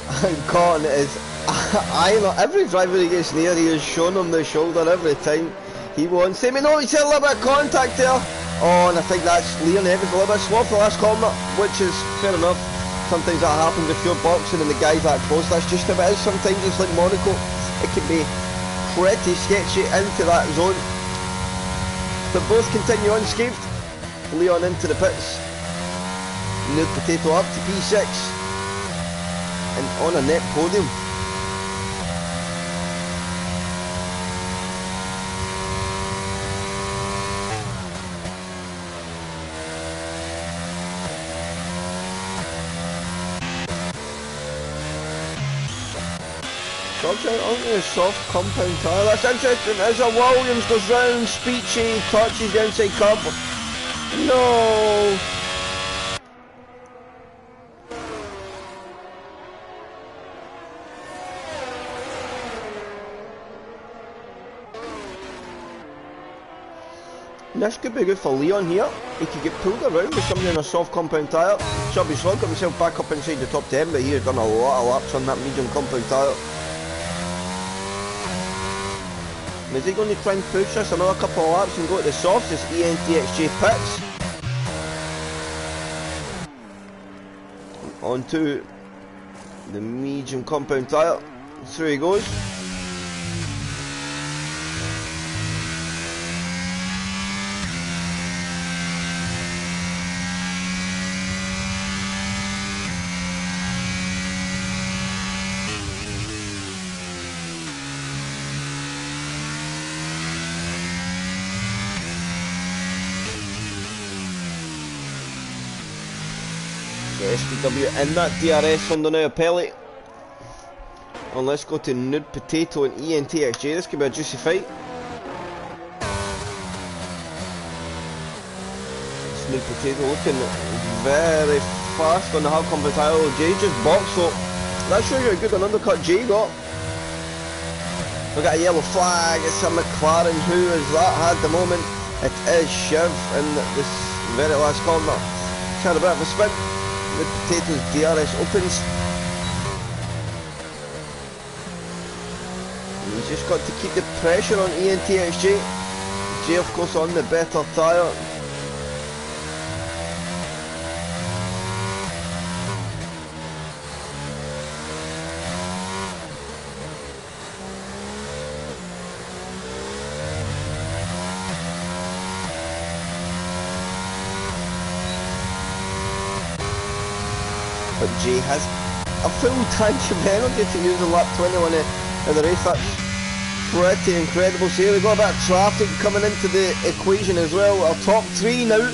Speaker 1: And Cotton is every driver he gets near, he is showing him the shoulder every time he wants him. No, he's had a little bit of contact there. Oh, and I think that's Leon Evans a little bit slow for the last corner, which is fair enough. Sometimes that happens if you're boxing and the guy's that close. That's just how it is. Sometimes it's like Monaco. It can be pretty sketchy into that zone. But both continue unscathed. Leon into the pits. Nude Potato up to P6. And on a net podium. Only a soft compound tyre. That's interesting. As a Williams goes round, Speechy touches the inside curb. No. This could be good for Leon here. He could get pulled around with something in a soft compound tyre. Chubby Slug got himself back up inside the top 10, but he has done a lot of laps on that medium compound tyre. Is he going to try and push us another couple of laps and go to the softs as ENTXJ pits? Onto the medium compound tyre. Through he goes. SPW in that DRS under now, Pelly. And let's go to Nude Potato and ENTXJ. This could be a juicy fight. This Nude Potato looking very fast on the hard compound tyre. Jay just boxed, so that shows you how good an undercut Jay got. We got a yellow flag. It's a McLaren. Who is that at the moment? It is Shiv in this very last corner. It's had a bit of a spin. The Potato's DRS opens. And he's just got to keep the pressure on ENTXJ. Jay of course on the better tyre. But Jay has a full tank of energy to use in lap 21 of the race. That's pretty incredible. So here we got a bit of traffic coming into the equation as well. Our top three now,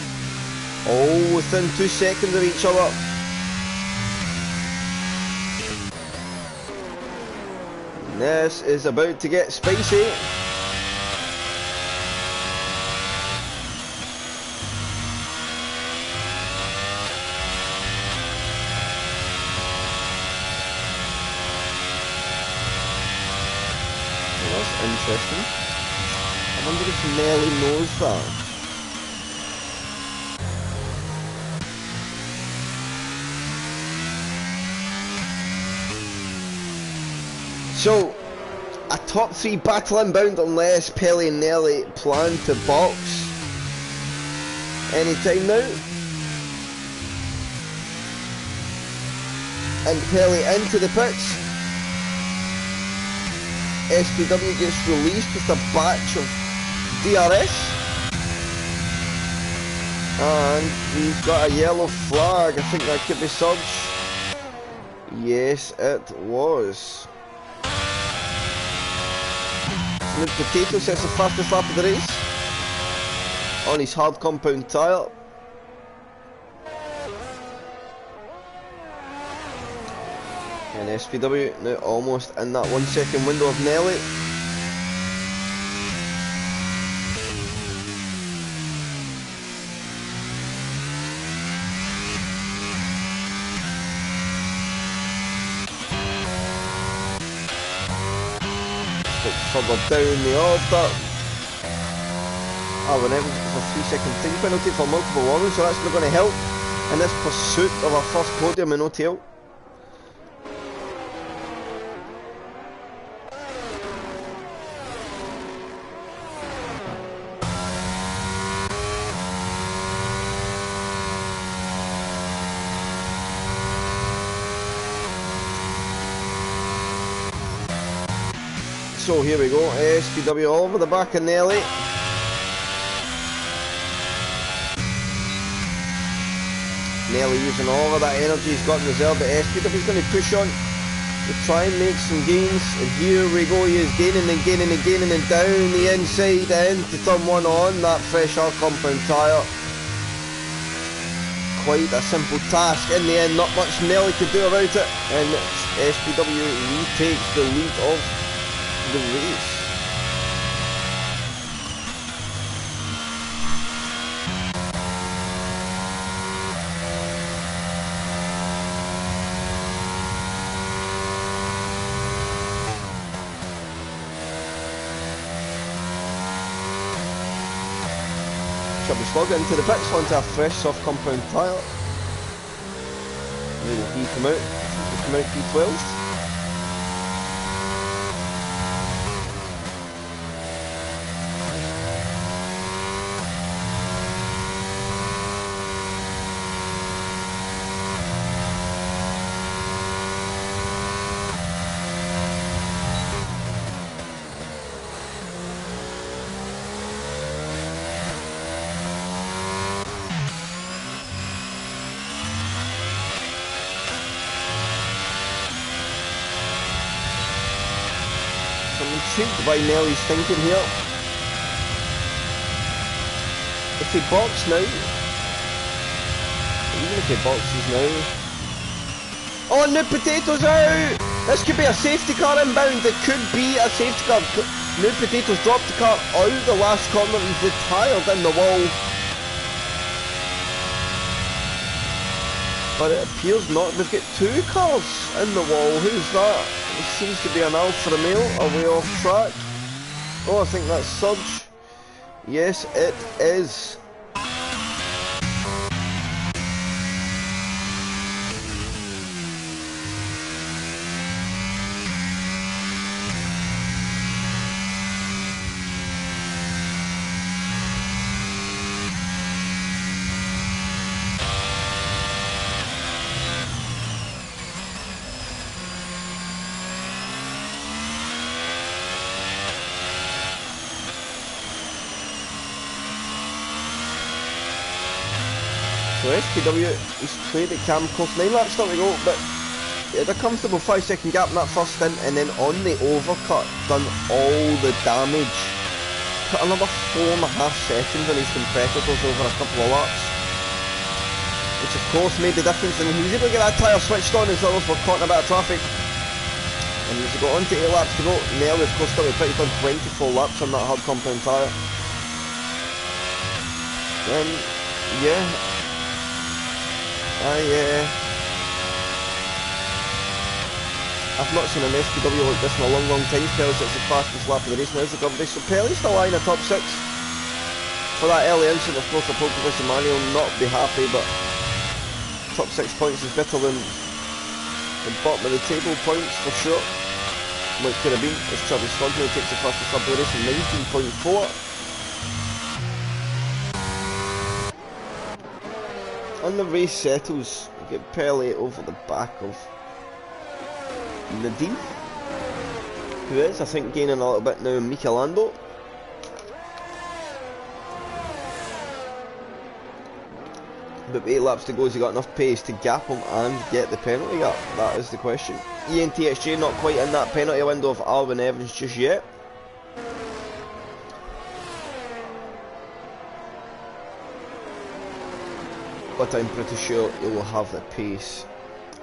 Speaker 1: all within 2 seconds of each other. This is about to get spicy. Interesting. I wonder if Nelly knows that. So, a top 3 battle inbound unless Pelly and Nelly plan to box anytime now. And Pelly into the pits. SPW gets released with a batch of DRS. And we've got a yellow flag. I think that could be Surge. Yes, it was. Nude Potato sets the fastest lap of the race on his hard compound tyre. And SPW now almost in that 1 second window of Nelly. Bit further down the order. Oh, and Evans for 3 second time penalty for multiple warnings, so that's not going to help in this pursuit of our first podium in OTL. So here we go, SPW all over the back of Nelly. Nelly using all of that energy he's got in reserve, but SPW's going to push on to try and make some gains. And here we go, he is gaining and gaining and gaining, and down the inside into turn 1 on that fresh hard compound tyre. Quite a simple task in the end, not much Nelly could do about it, and SPW retakes the lead of the race. Chubby Slug into the pits onto a fresh soft compound tyre. Where will he come out? He'll come out P12. Intrigued by Nelly's thinking here. If he boxes now, even if he boxes now, oh, New Potatoes out! This could be a safety car inbound. It could be a safety car. New Potatoes dropped the car out the last corner. He's retired in the wall, but it appears not. We've got 2 cars in the wall. Who's that? It seems to be an Alfa Romeo away off track. Oh, I think that's Surge. Yes, it is. So SPW, he's played at Cam Course 9 laps still to go, but he had a comfortable 5-second gap in that first stint, and then on the overcut, done all the damage. Put another 4.5 seconds on his competitors over a couple of laps, which of course made the difference, and he was able to get that tyre switched on as others were caught in a bit of traffic. And he's got on to 8 laps to go. Nelly of course still with pretty done 24 laps on that hard compound tyre. Then, yeah. I've not seen an SPW like this in a long time. Pelly's at the fastest lap of the race now as the company. So Pelly's still eyeing a top 6. For that early incident, of course, a pole position man, he'll not be happy, but top 6 points is better than the bottom of the table points for sure. Like could have been, as Travis Slug now takes the fastest lap of the race in 19.4. And the race settles, you get Pelly over the back of Nadim, who is, I think, gaining a little bit now in Michelando. But with 8 laps to go, has he got enough pace to gap him and get the penalty gap? That is the question. ENTSJ not quite in that penalty window of R9-Evans just yet. But I'm pretty sure he will have the pace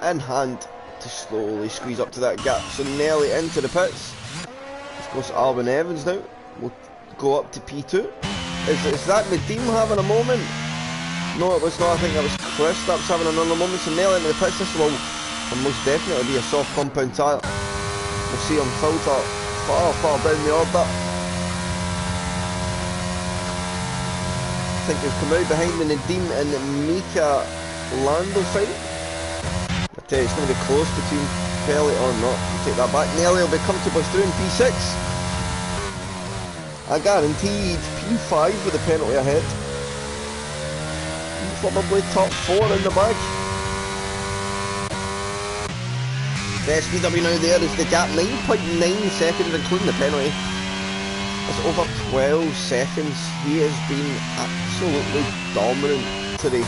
Speaker 1: in hand to slowly squeeze up to that gap. So Nelly into the pits. Of course, R9-Evans now will go up to P2. Is that Nadim having a moment? No, it was not. I think that was Chris that's having another moment. So Nelly into the pits. This will most definitely be a soft compound tyre. We'll see him filter far down the order. I think he's come out behind the Nadim and Mika Lando fight. I tell you, it's going to be close between Pelly or not. Take that back. Nelly will be comfortably through in P6. I guaranteed P5 with the penalty ahead. Probably top 4 in the bag. The SPW now there is the gap, 9.9 seconds including the penalty. That's over 12 seconds. He has been absolutely dominant today.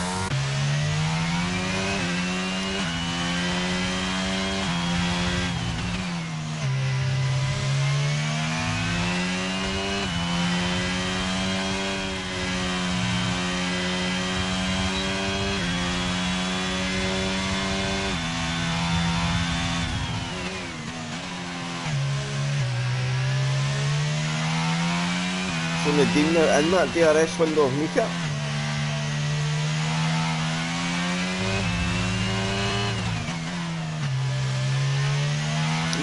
Speaker 1: So Nadeem now in that DRS window of Mika.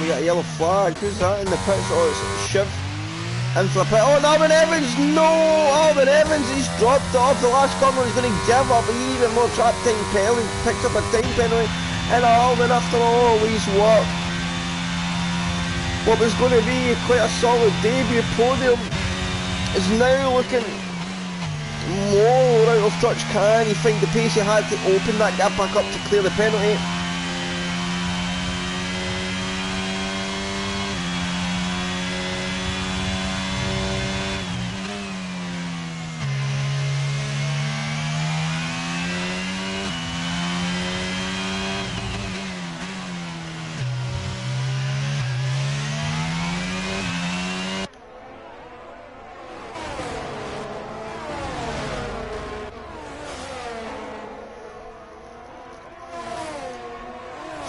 Speaker 1: We got a yellow flag. Who's that in the pits? Oh, it's Shiv in for the pit. Oh, and Alvin Evans! No! Alvin Evans, he's dropped it off the last corner. He's going to give up even more trap time penalty. Picks up a time penalty. And Alvin, after all his work, what was going to be quite a solid debut podium is now looking more out of touch. Can he find the pace he had to open that gap back up to clear the penalty?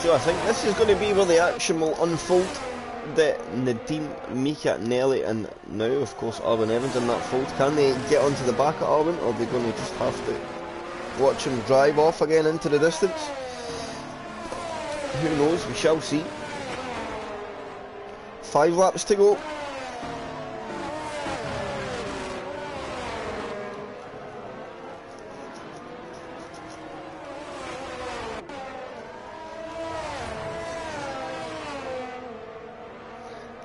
Speaker 1: So I think this is going to be where the action will unfold. That Nadeem, Mika, Nelly and now of course Arvin Evans in that fold. Can they get onto the back of Arvin, or are they going to just have to watch him drive off again into the distance? Who knows, we shall see. 5 laps to go.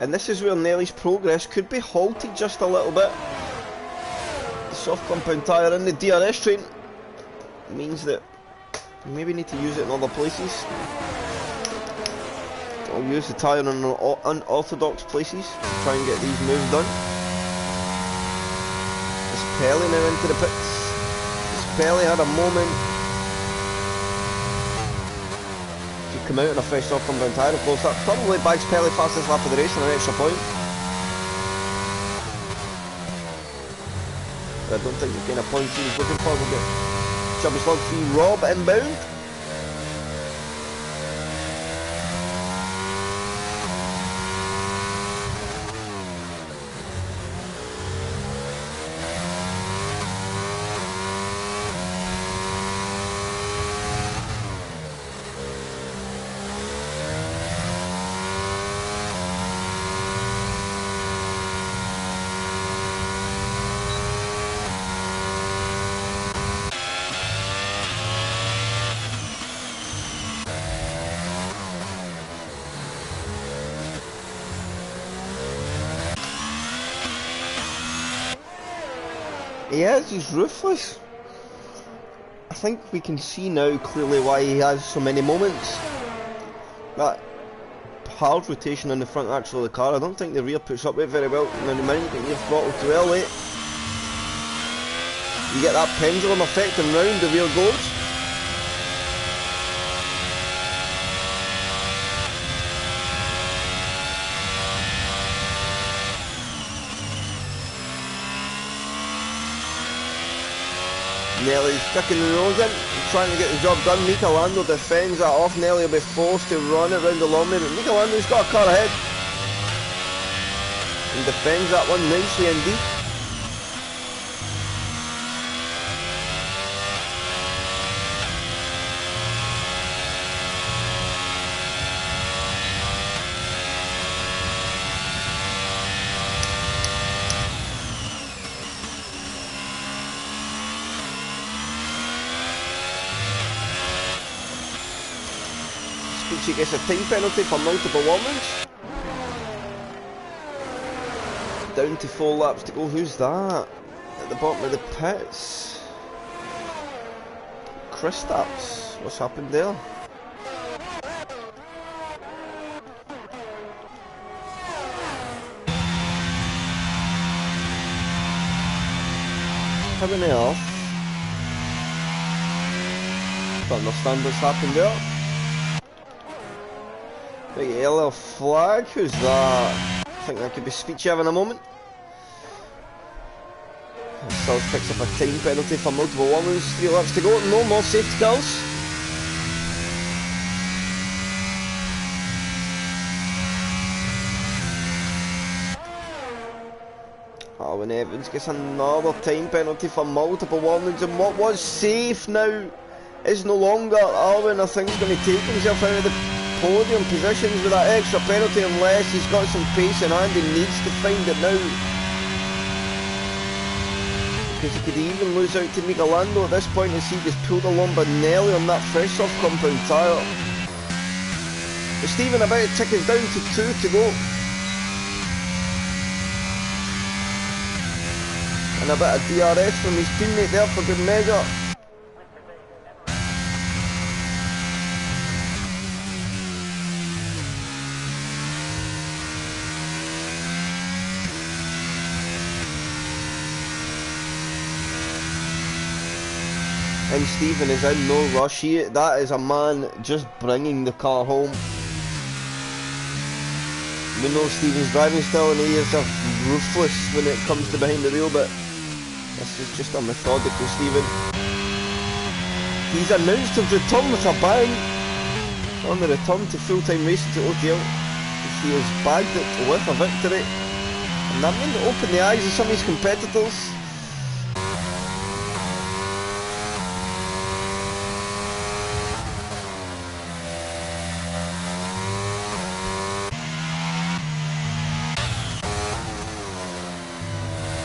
Speaker 1: And this is where Nelly's progress could be halted just a little bit. The soft compound tyre in the DRS train means that you maybe need to use it in other places. I'll use the tyre in unorthodox places to try and get these moves done. Spelly now into the pits. Spelly had a moment to come out in a fresh soft compound tyre. Of course, that probably bags Spelly fastest lap of the race and an extra point. But I don't think the kind of points he was looking for will get. Chubby slug 3 Rob inbound. He is, he's ruthless. I think we can see now clearly why he has so many moments. That hard rotation on the front axle of the car, I don't think the rear puts up with it very well. Now the minute you get your throttle too early, you get that pendulum effect and round the rear goes. Nelly's kicking the nose in, trying to get the job done. Mika Lando defends that off. Nelly will be forced to run it round the long way, but Mika Lando's got a car ahead and defends that one nicely indeed. She gets a time penalty for multiple warnings. Down to 4 laps to go. Who's that? At the bottom of the pits. Kristaps. What's happened there? how on earth? Don't understand what's happened there. Big yellow flag, who's that? I think that could be Speechy having a moment. South picks up a time penalty for multiple warnings, 3 laps to go, no more safety cars. Alwyn Evans gets another time penalty for multiple warnings, and what was safe now is no longer. Alwyn, I think, is going to take himself out of the podium positions with that extra penalty unless he's got some pace in hand. He needs to find it now, because he could even lose out to Michelando at this point as he just pulled along Bonelli on that fresh soft compound tyre. But Stephen about to tick us down to 2 to go. And a bit of DRS from his teammate there for good measure. And Stephen is in no rush here. That is a man just bringing the car home. We know Stephen's driving style, and he is ruthless when it comes to behind the wheel, but this is just a methodical Stephen. He's announced his return with a bang on the return to full-time racing to OTL. He has bagged it with a victory, and that may open the eyes of some of his competitors.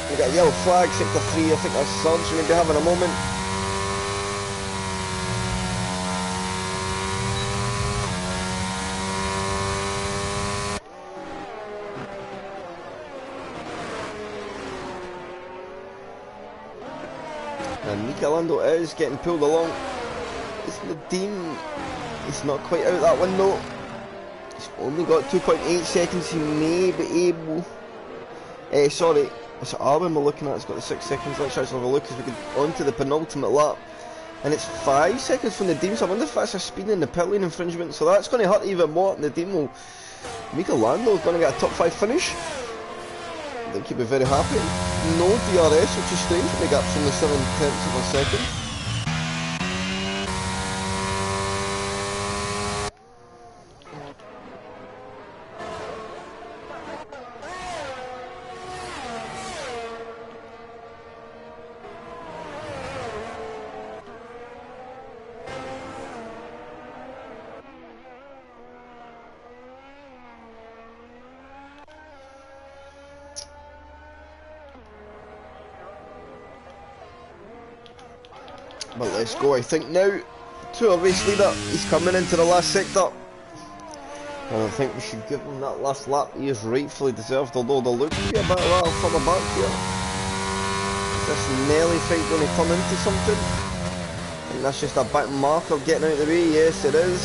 Speaker 1: We got a yellow flag, sector 3, I think that's Surge going to be having a moment. And Michelando is getting pulled along. It's Nadeem, he's not quite out that window. He's only got 2.8 seconds, he may be able... sorry. It's Alwyn we're looking at, it's got the 6 seconds. Let's actually have a look as we get onto the penultimate lap. And it's 5 seconds from Nadeem, so I wonder if that's a speed in the pit lane infringement. So that's going to hurt even more. Nadeem will... Michelando is going to get a top 5 finish. I think he'll be very happy. No DRS, which is strange, the gap from the 7/10 of a second. But let's go, I think now, to our race leader. He's coming into the last sector. And I think we should give him that last lap. He is rightfully deserved, although there looks to be a bit of rattle further back here. Is this Nelly fight going to turn into something? I think that's just a back marker getting out of the way. Yes, it is.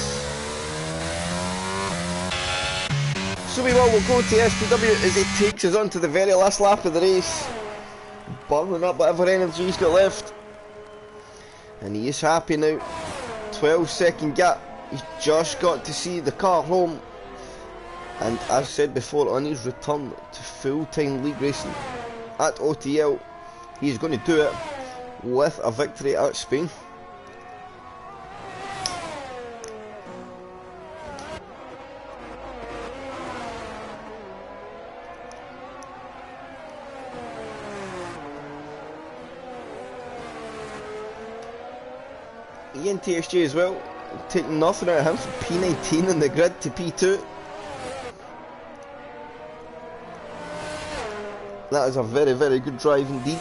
Speaker 1: So we'll go to SPW as he takes us on to the very last lap of the race. Burning up whatever energy he's got left. And he is happy now. 12-second gap. He's just got to see the car home. And as said before, on his return to full-time league racing at OTL, he's going to do it with a victory at Spain. Ian TSG as well, taking nothing out of him from P19 in the grid to P2. That is a very, very good drive indeed.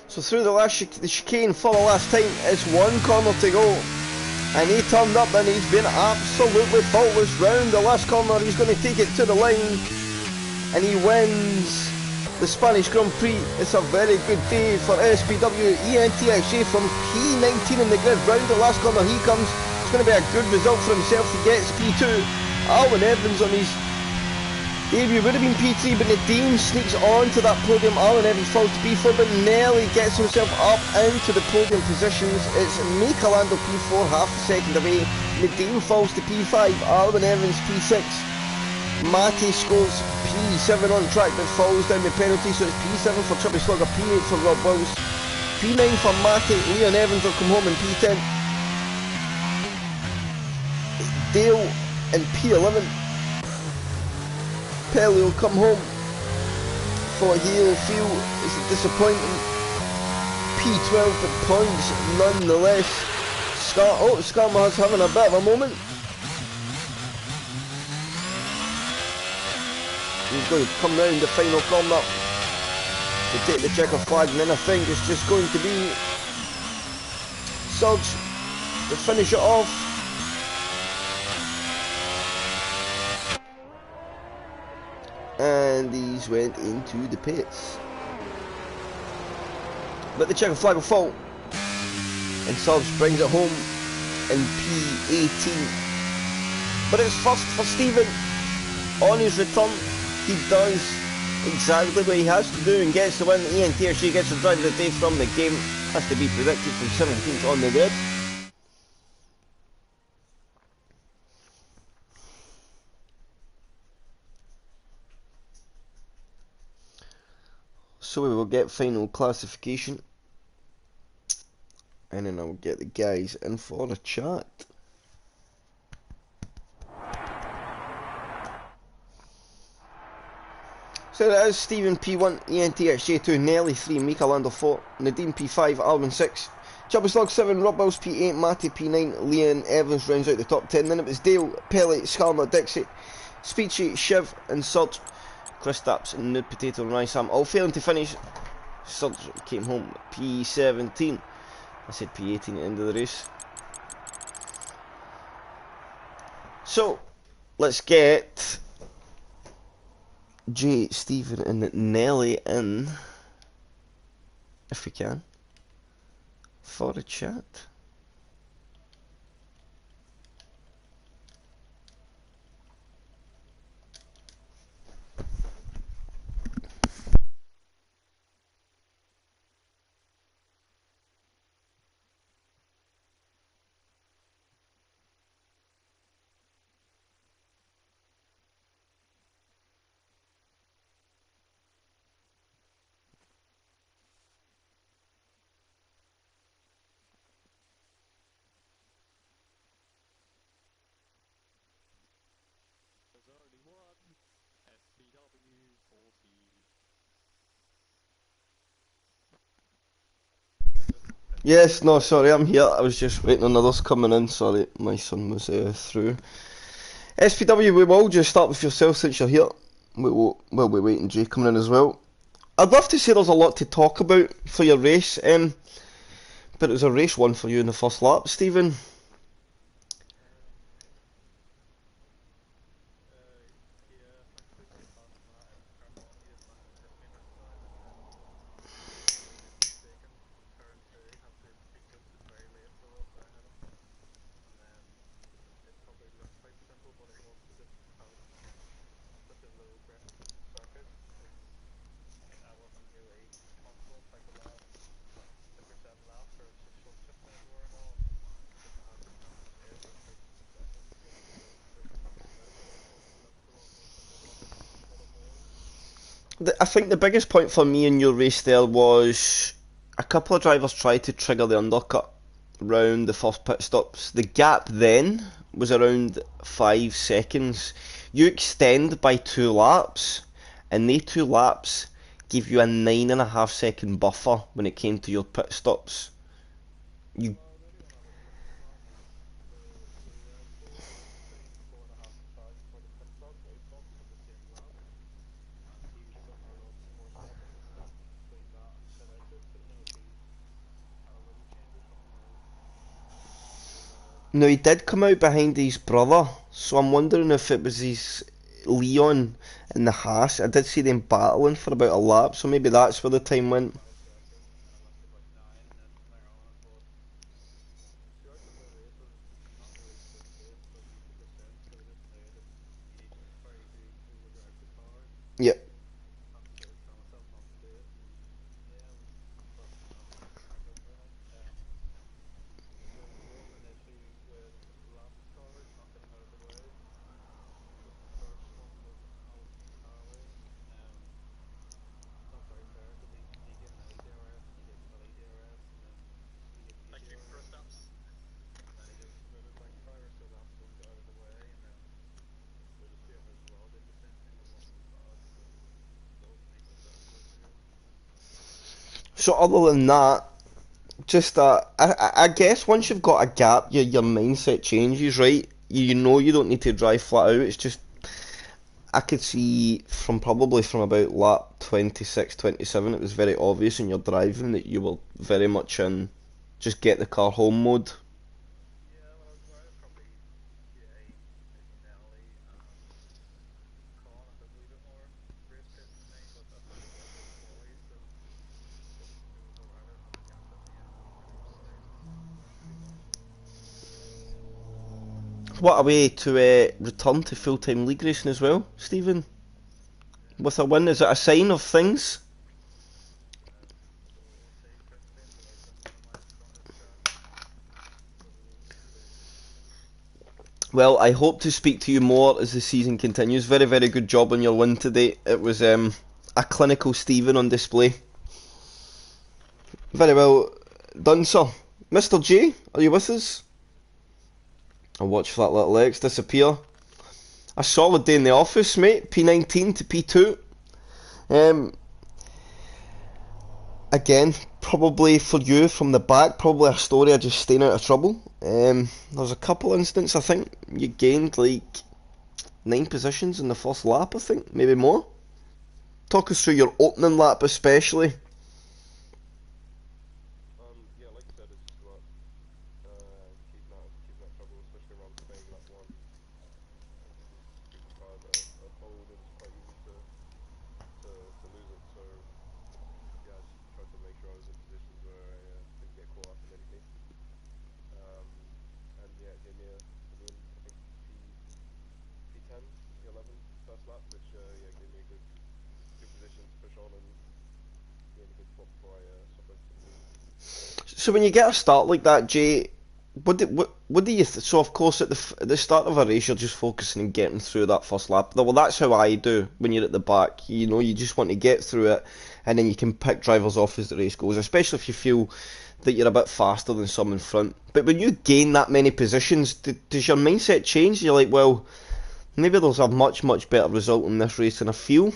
Speaker 1: So through the chicane for the last time, it's 1 corner to go. And he turned up and he's been absolutely faultless round the last corner. He's going to take it to the line and he wins the Spanish Grand Prix. It's a very good day for SPW. ENTXA from P19 in the grid, round the last corner he comes. It's going to be a good result for himself. He gets P2. Alwyn Evans on his debut would have been P3, but Nadeem sneaks on to that podium. Alwyn Evans falls to P4, but Nelly gets himself up into the podium positions. It's Mikelando P4, half a second away. Nadeem falls to P5, Alwyn Evans P6. Matty scores P7 on track but falls down the penalty, so it's P7 for Chubby Slugger, P8 for Rob Wills, P9 for Matty. Leon Evans will come home in P10. Dale in P11. Pelly will come home for Hale Field. It's a disappointing P12 but points nonetheless. Skarma's having a bit of a moment. He's going to come round the final corner to take the checker flag, and then I think it's just going to be Surge to finish it off. And these went into the pits. But the checker flag will fall, and Surge brings it home in P18. But it's first for Stephen on his return. He does exactly what he has to do and gets the win. ENTRC gets the driver of the day from the game. Has to be predicted from 17th on the grid. So we will get final classification, and then I'll get the guys in for a chat. So that is Stephen P1, ENTXJ2, Nelly 3, Mikelando 4, Nadeem P5, Alvin 6, Chubby Slug 7, Rob Wills P8, Matty P9, Leon Evans rounds out the top 10. Then it was Dale, Pelly, Skarma, Dixie, Speechy, Shiv and Surge, Chris Stapps and Nude Potato and Rysam all failing to finish. Surge came home P17. I said P18 at the end of the race. So let's get Jay, Stephen and Nelly in, if we can, for a chat. Yes, no, sorry, I'm here. I was just waiting on others coming in. Sorry, my son was through. SPW, we will just start with yourself since you're here. We'll be waiting Jay coming in as well. I'd love to say there's a lot to talk about for your race, but it was a race one for you in the first lap, Stephen. I think the biggest point for me in your race there was a couple of drivers tried to trigger the undercut around the first pit stops. The gap then was around 5 seconds. You extend by 2 laps, and they 2 laps gave you a 9.5 second buffer when it came to your pit stops. You No, he did come out behind his brother, so I'm wondering if it was his Leon in the Haas. I did see them battling for about a lap, so maybe that's where the time went. Yep. So other than that, just I guess once you've got a gap, your mindset changes, right? You know you don't need to drive flat out. It's just I could see from probably from about lap 26, 27, it was very obvious in your driving that you were very much in just get the car home mode. What a way to return to full-time league racing as well, Stephen. With a win, is it a sign of things? Well, I hope to speak to you more as the season continues. Very, very good job on your win today. It was a clinical Stephen on display. Very well done, sir. Mr. J, are you with us? I'll watch for that little X disappear. A solid day in the office, mate. P19 to P2. Um, Again, probably for you from the back, probably a story of just staying out of trouble. There's a couple instances, I think, you gained like 9 positions in the first lap, I think, maybe more. Talk us through your opening lap especially. So when you get a start like that, Jay, what do you so of course at the start of a race you're just focusing on getting through that first lap. Well, that's how I do when you're at the back. You know, you just want to get through it, and then you can pick drivers off as the race goes, especially if you feel that you're a bit faster than some in front. But when you gain that many positions, does your mindset change? You're like, well, maybe there's a much better result in this race than I feel,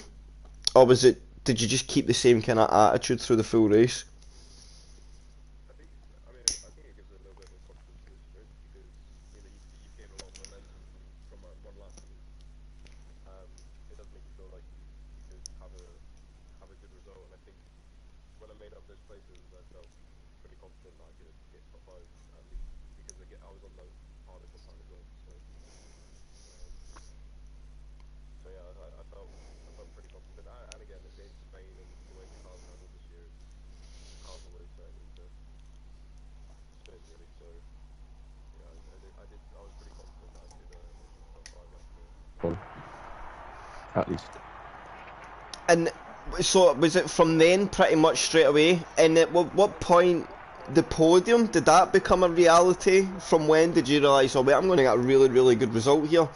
Speaker 1: or was it? Did you just keep the same kind of attitude through the full race?
Speaker 2: At least.
Speaker 1: And so was it from then pretty much straight away? And at what point the podium did that become a reality? From when did you realise, oh wait, I'm going to get a really good result here?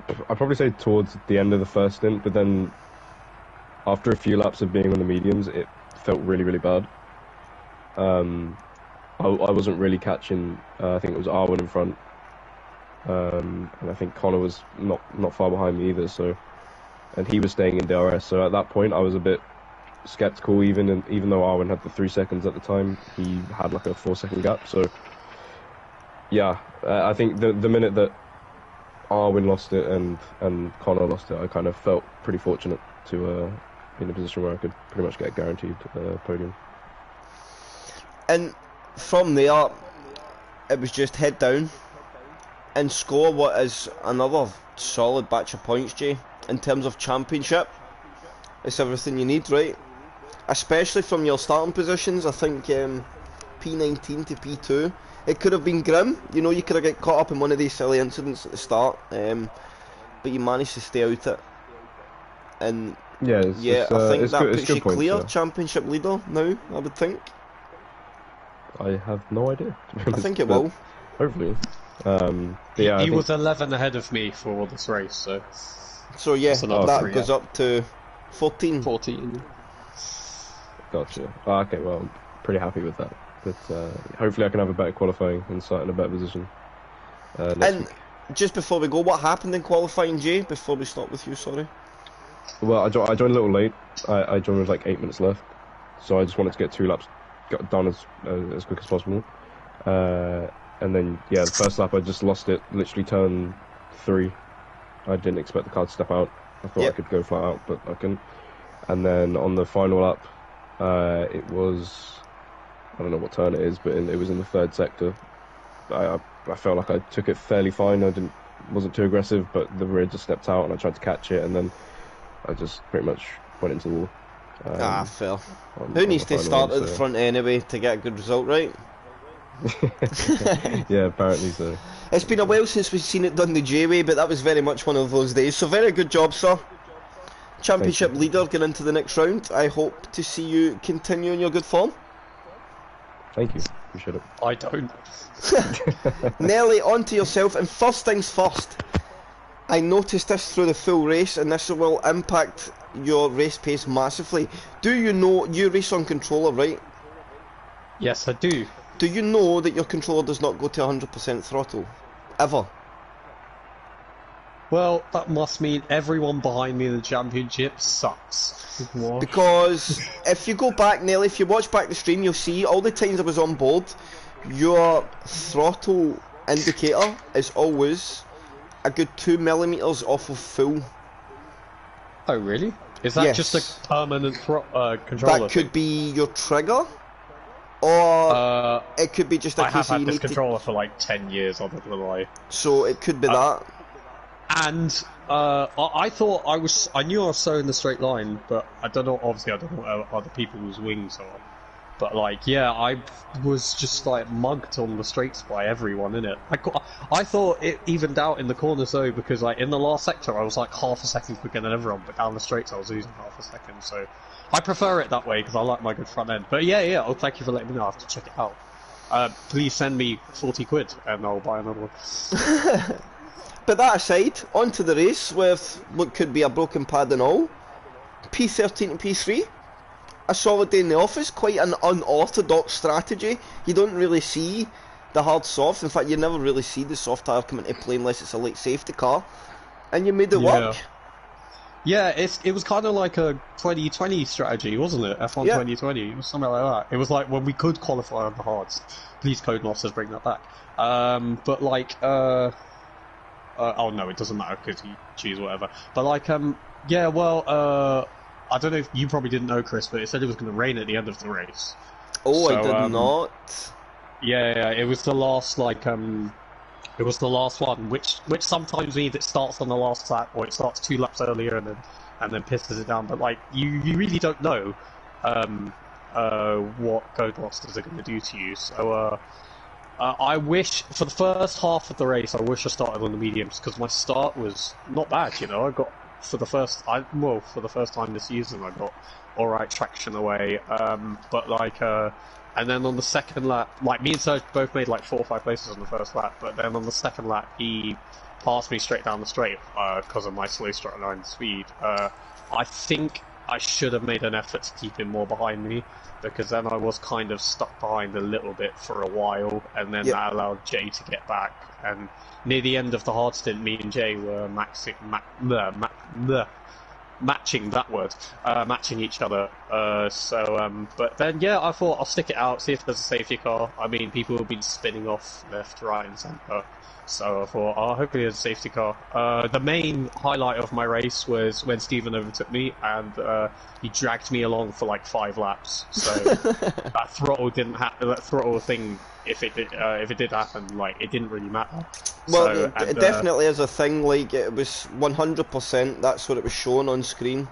Speaker 2: I'd probably say towards the end of the first stint, but then after a few laps of being on the mediums, it felt really bad. I wasn't really catching. I think it was Arwen in front, and I think Connor was not far behind me either. So, and he was staying in DRS. So at that point, I was a bit skeptical. Even though Arwen had the 3 seconds at the time, he had like a 4-second gap. So, yeah, I think the minute that Arwen lost it and Connor lost it, I kind of felt pretty fortunate to be in a position where I could pretty much get a guaranteed podium.
Speaker 1: And from there, it was just head down and score what is another solid batch of points, Jay. In terms of championship, it's everything you need, right? Especially from your starting positions. I think P19 to P2, it could have been grim. You know, you could have got caught up in one of these silly incidents at the start, but you managed to stay out it. And
Speaker 2: yeah,
Speaker 1: I think that puts you
Speaker 2: points,
Speaker 1: clear
Speaker 2: yeah.
Speaker 1: championship leader now, I would think.
Speaker 2: I have no idea.
Speaker 1: I think it will.
Speaker 2: Hopefully.
Speaker 3: He was 11 ahead of me for this race, so.
Speaker 1: So yeah, that goes up to 14.
Speaker 3: 14.
Speaker 2: Gotcha. Okay, well, I'm pretty happy with that. But hopefully I can have a better qualifying and start in a better position next week.
Speaker 1: Just before we go, what happened in qualifying, Jay? Before we stop with you, sorry.
Speaker 2: Well, I joined a little late. I joined with like 8 minutes left, so I just wanted to get 2 laps done as quick as possible. And then yeah, the first lap I just lost it. Literally turn 3. I didn't expect the car to step out. I thought I could go flat out, but I couldn't. And then on the final lap, it was, I don't know what turn it is, but it was in the 3rd sector. I felt like I took it fairly fine. Wasn't too aggressive, but the rear just stepped out and I tried to catch it, and then I just pretty much went into the wall.
Speaker 1: Fair. Who needs to start at the front anyway to get a good result, right?
Speaker 2: Yeah, apparently so.
Speaker 1: It's been a while since we've seen it done the J-way, but that was very much one of those days. So very good job, sir. Championship leader going into the next round. I hope to see you continue in your good form.
Speaker 2: Thank you. Appreciate it.
Speaker 3: I don't.
Speaker 1: Nelly, on to yourself. And first things first, I noticed this through the full race, and this will impact your race pace massively. Do you know you race on controller, right?
Speaker 3: Yes, I do.
Speaker 1: Do you know that your controller does not go to 100% throttle? Ever?
Speaker 3: Well, that must mean everyone behind me in the championship sucks. What?
Speaker 1: Because if you go back, Nelly, if you watch back the stream, you'll see all the times I was on board, your throttle indicator is always a good 2mm off of full.
Speaker 3: Oh, really? Is that just a permanent controller?
Speaker 1: That could be your trigger, or it could be just a case
Speaker 3: I have had
Speaker 1: you
Speaker 3: this
Speaker 1: need
Speaker 3: controller for like 10 years, I'm not gonna lie.
Speaker 1: So it could be that.
Speaker 3: And I thought I knew I was so in the straight line, but I don't know. Obviously, I don't know what other people's wings are. But like, yeah, I was just like mugged on the straights by everyone in it. I thought it evened out in the corners though, because like in the last sector I was like half a second quicker than everyone, but down the straights I was losing half a second. So I prefer it that way because I like my good front end. But yeah. Oh, thank you for letting me know. I have to check it out. Please send me 40 quid and I'll buy another one.
Speaker 1: But that aside, on to the race with what could be a broken pad and all. P13 and P3. A solid day in the office, quite an unorthodox strategy. You don't really see the hard soft. In fact, you never really see the soft tyre come into play unless it's a late safety car. And you made it work.
Speaker 3: Yeah, it was kind of like a 2020 strategy, wasn't it? F1 2020, it was something like that. It was like when we could qualify on the hards. Please, Codemasters, bring that back. But like, oh no, it doesn't matter because you choose whatever. But like, yeah, well, I don't know if you probably didn't know, Chris, but it said it was going to rain at the end of the race.
Speaker 1: Oh, so, I did not.
Speaker 3: Yeah, it was the last it was the last one, which sometimes means it starts on the last lap or it starts 2 laps earlier and then pisses it down. But like, you really don't know what Codemasters are going to do to you. So I wish for the first half of the race, I wish I started on the mediums because my start was not bad. You know, I got. For the first time this season, I got alright traction away. But like, and then on the second lap, like me and Serge both made like 4 or 5 places on the first lap. But then on the second lap, he passed me straight down the straight because of my slow straight line speed. I think I should have made an effort to keep him more behind me because then I was kind of stuck behind a little bit for a while, and then that allowed Jay to get back. And near the end of the hard stint, me and Jay were matching that word, matching each other. But then yeah, I thought I'll stick it out, see if there's a safety car. I mean, people have been spinning off left, right, and centre. So I thought, oh, hopefully there's a safety car. The main highlight of my race was when Stephen overtook me, and he dragged me along for like 5 laps. So that throttle didn't happen. That throttle thing, if it did happen, like it didn't really matter.
Speaker 1: Well,
Speaker 3: So,
Speaker 1: it definitely is a thing. Like it was 100%. That's what it was showing on screen.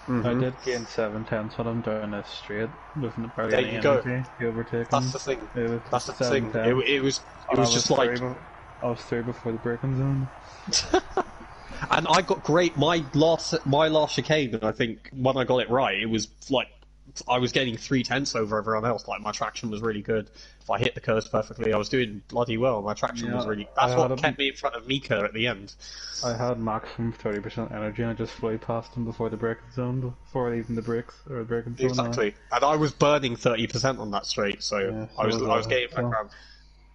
Speaker 4: I did gain 7/10 on him down this straight with barely
Speaker 3: There
Speaker 4: any
Speaker 3: you go.
Speaker 4: energy to overtake him.
Speaker 3: That's the thing.
Speaker 4: It was
Speaker 3: That's the thing.
Speaker 4: 7/10.
Speaker 3: It was
Speaker 4: And I
Speaker 3: just like.
Speaker 4: I was through before the braking zone.
Speaker 3: And I got great. My last chicane, I think when I got it right, it was like I was getting 3/10 over everyone else. Like my traction was really good. If I hit the curves perfectly, I was doing bloody well. My traction was really. That's what kept me in front of Mika at the end.
Speaker 4: I had maximum 30% energy, and I just flew past him before the braking zone, before even the brakes or the braking zone.
Speaker 3: Exactly, and I was burning 30% on that straight, so
Speaker 4: Yeah,
Speaker 3: I was getting back around.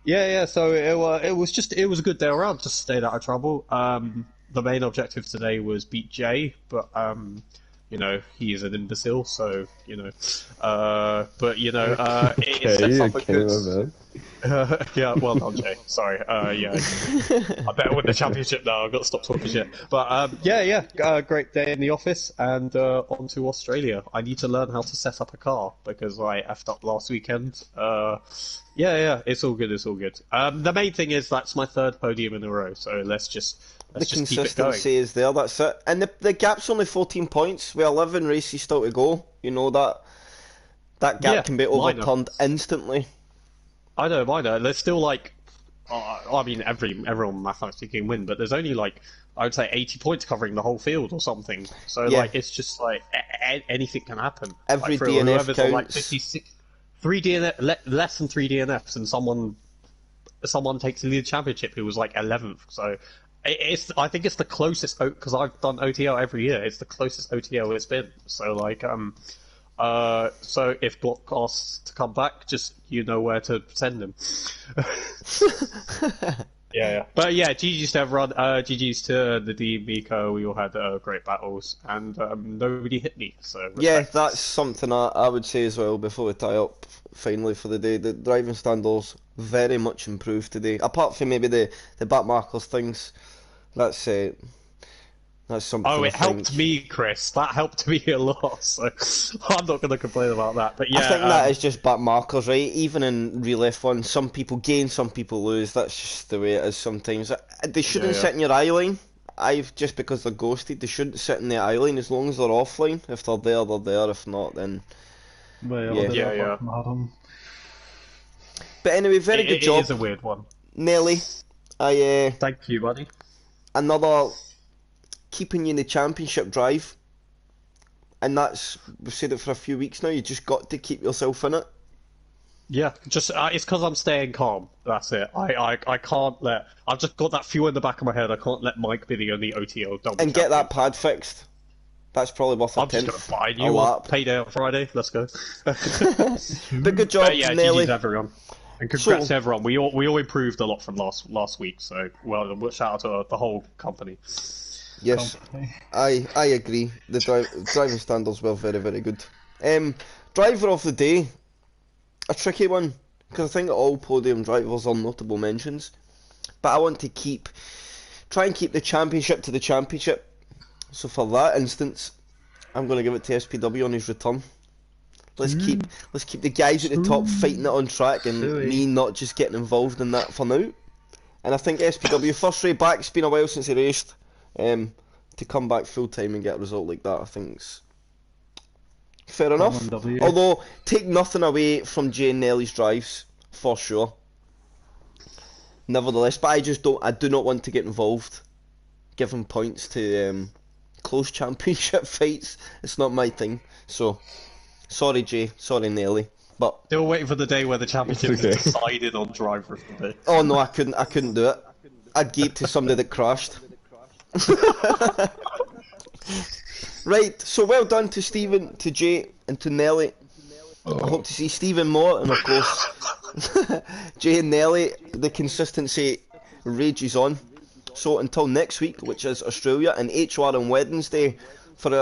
Speaker 3: Yeah. So it was a good day around. Just stayed out of trouble. The main objective today was beat Jay, but you know, he is an imbecile, so you know. It sets up a good. Yeah, well done, Jay. Sorry. Yeah, I better win the championship now. I've got to stop talking shit. But great day in the office, and on to Australia. I need to learn how to set up a car because I effed up last weekend. Yeah, it's all good. It's all good. The main thing is that's my 3rd podium in a row. So let's just
Speaker 1: The
Speaker 3: keep it going.
Speaker 1: consistency is there. That's it. And the gap's only 14 points. With 11 races still to go. You know that gap can be overturned instantly.
Speaker 3: I know. There's still like, I mean, everyone mathematically can win, but there's only like, I would say 80 points covering the whole field or something. So like, it's just like anything can happen.
Speaker 1: Every
Speaker 3: like,
Speaker 1: DNF
Speaker 3: whoever's
Speaker 1: counts.
Speaker 3: on, like 56, 3 DNF, less than 3 DNFs, and someone takes the lead championship who was like 11th. So I think it's the closest, because I've done OTL every year. It's the closest OTL it's been. So like so if Glock asks to come back, just you know where to send him. Yeah. But yeah, GG's to everyone. GG's to the D, Miko. We all had great battles, and nobody hit me. So respect.
Speaker 1: Yeah, that's something I would say as well before we tie up finally for the day. The driving standards very much improved today. Apart from maybe the back markers things, that's something.
Speaker 3: Oh, it helped me, Chris. That helped me a lot. So I'm not going to complain about that. But yeah,
Speaker 1: I think that is just back markers, right? Even in real F1, some people gain, some people lose. That's just the way it is sometimes. They shouldn't sit in your eye line. Just because they're ghosted, they shouldn't sit in the eye line as long as they're offline. If they're there, they're there. If not, then
Speaker 3: yeah.
Speaker 1: But anyway, very good job.
Speaker 3: It is a weird one.
Speaker 1: Nelly,
Speaker 3: Thank you, buddy.
Speaker 1: Another keeping you in the championship drive, and we've said it for a few weeks now. You just got to keep yourself in it.
Speaker 3: Yeah, just it's because I'm staying calm. That's it. I can't let. I've just got that few in the back of my head. I can't let Mike be the only OTO double.
Speaker 1: And get that pad fixed. That's probably worth a
Speaker 3: I'm just
Speaker 1: tenth.
Speaker 3: gonna buy you one. Payday on Friday. Let's go.
Speaker 1: But good job,
Speaker 3: yeah,
Speaker 1: Nelly.
Speaker 3: GG's everyone. And congrats to everyone. We all improved a lot from last week. So shout out to the whole company.
Speaker 1: Yes, I agree. The driving standards were very, very good. Driver of the day, a tricky one, because I think all podium drivers are notable mentions. But I want to try and keep the championship to the championship. So for that instance, I'm going to give it to SPW on his return. Let's keep the guys at the top fighting it on track, and me not just getting involved in that for now. And I think SPW first race back. It's been a while since he raced. To come back full time and get a result like that, I think's fair enough. Although take nothing away from Jay and Nelly's drives for sure. Nevertheless, but I do not want to get involved, giving points to close championship fights. It's not my thing. So sorry, Jay. Sorry, Nelly. But
Speaker 3: still waiting for the day where the championship is decided on driver of the day.
Speaker 1: Oh no, I couldn't do it. I'd give it to somebody that crashed. Right, so well done to Stephen, to Jay, and to Nelly. I hope to see Stephen more, and of course Jay and Nelly. The consistency rages on. So until next week, which is Australia, and HR on Wednesday For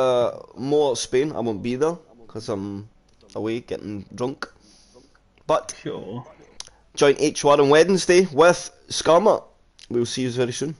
Speaker 1: more Spain, I won't be there because I'm away getting drunk. But
Speaker 4: Sure.
Speaker 1: join H1 on Wednesday with Scammer. We'll see you very soon.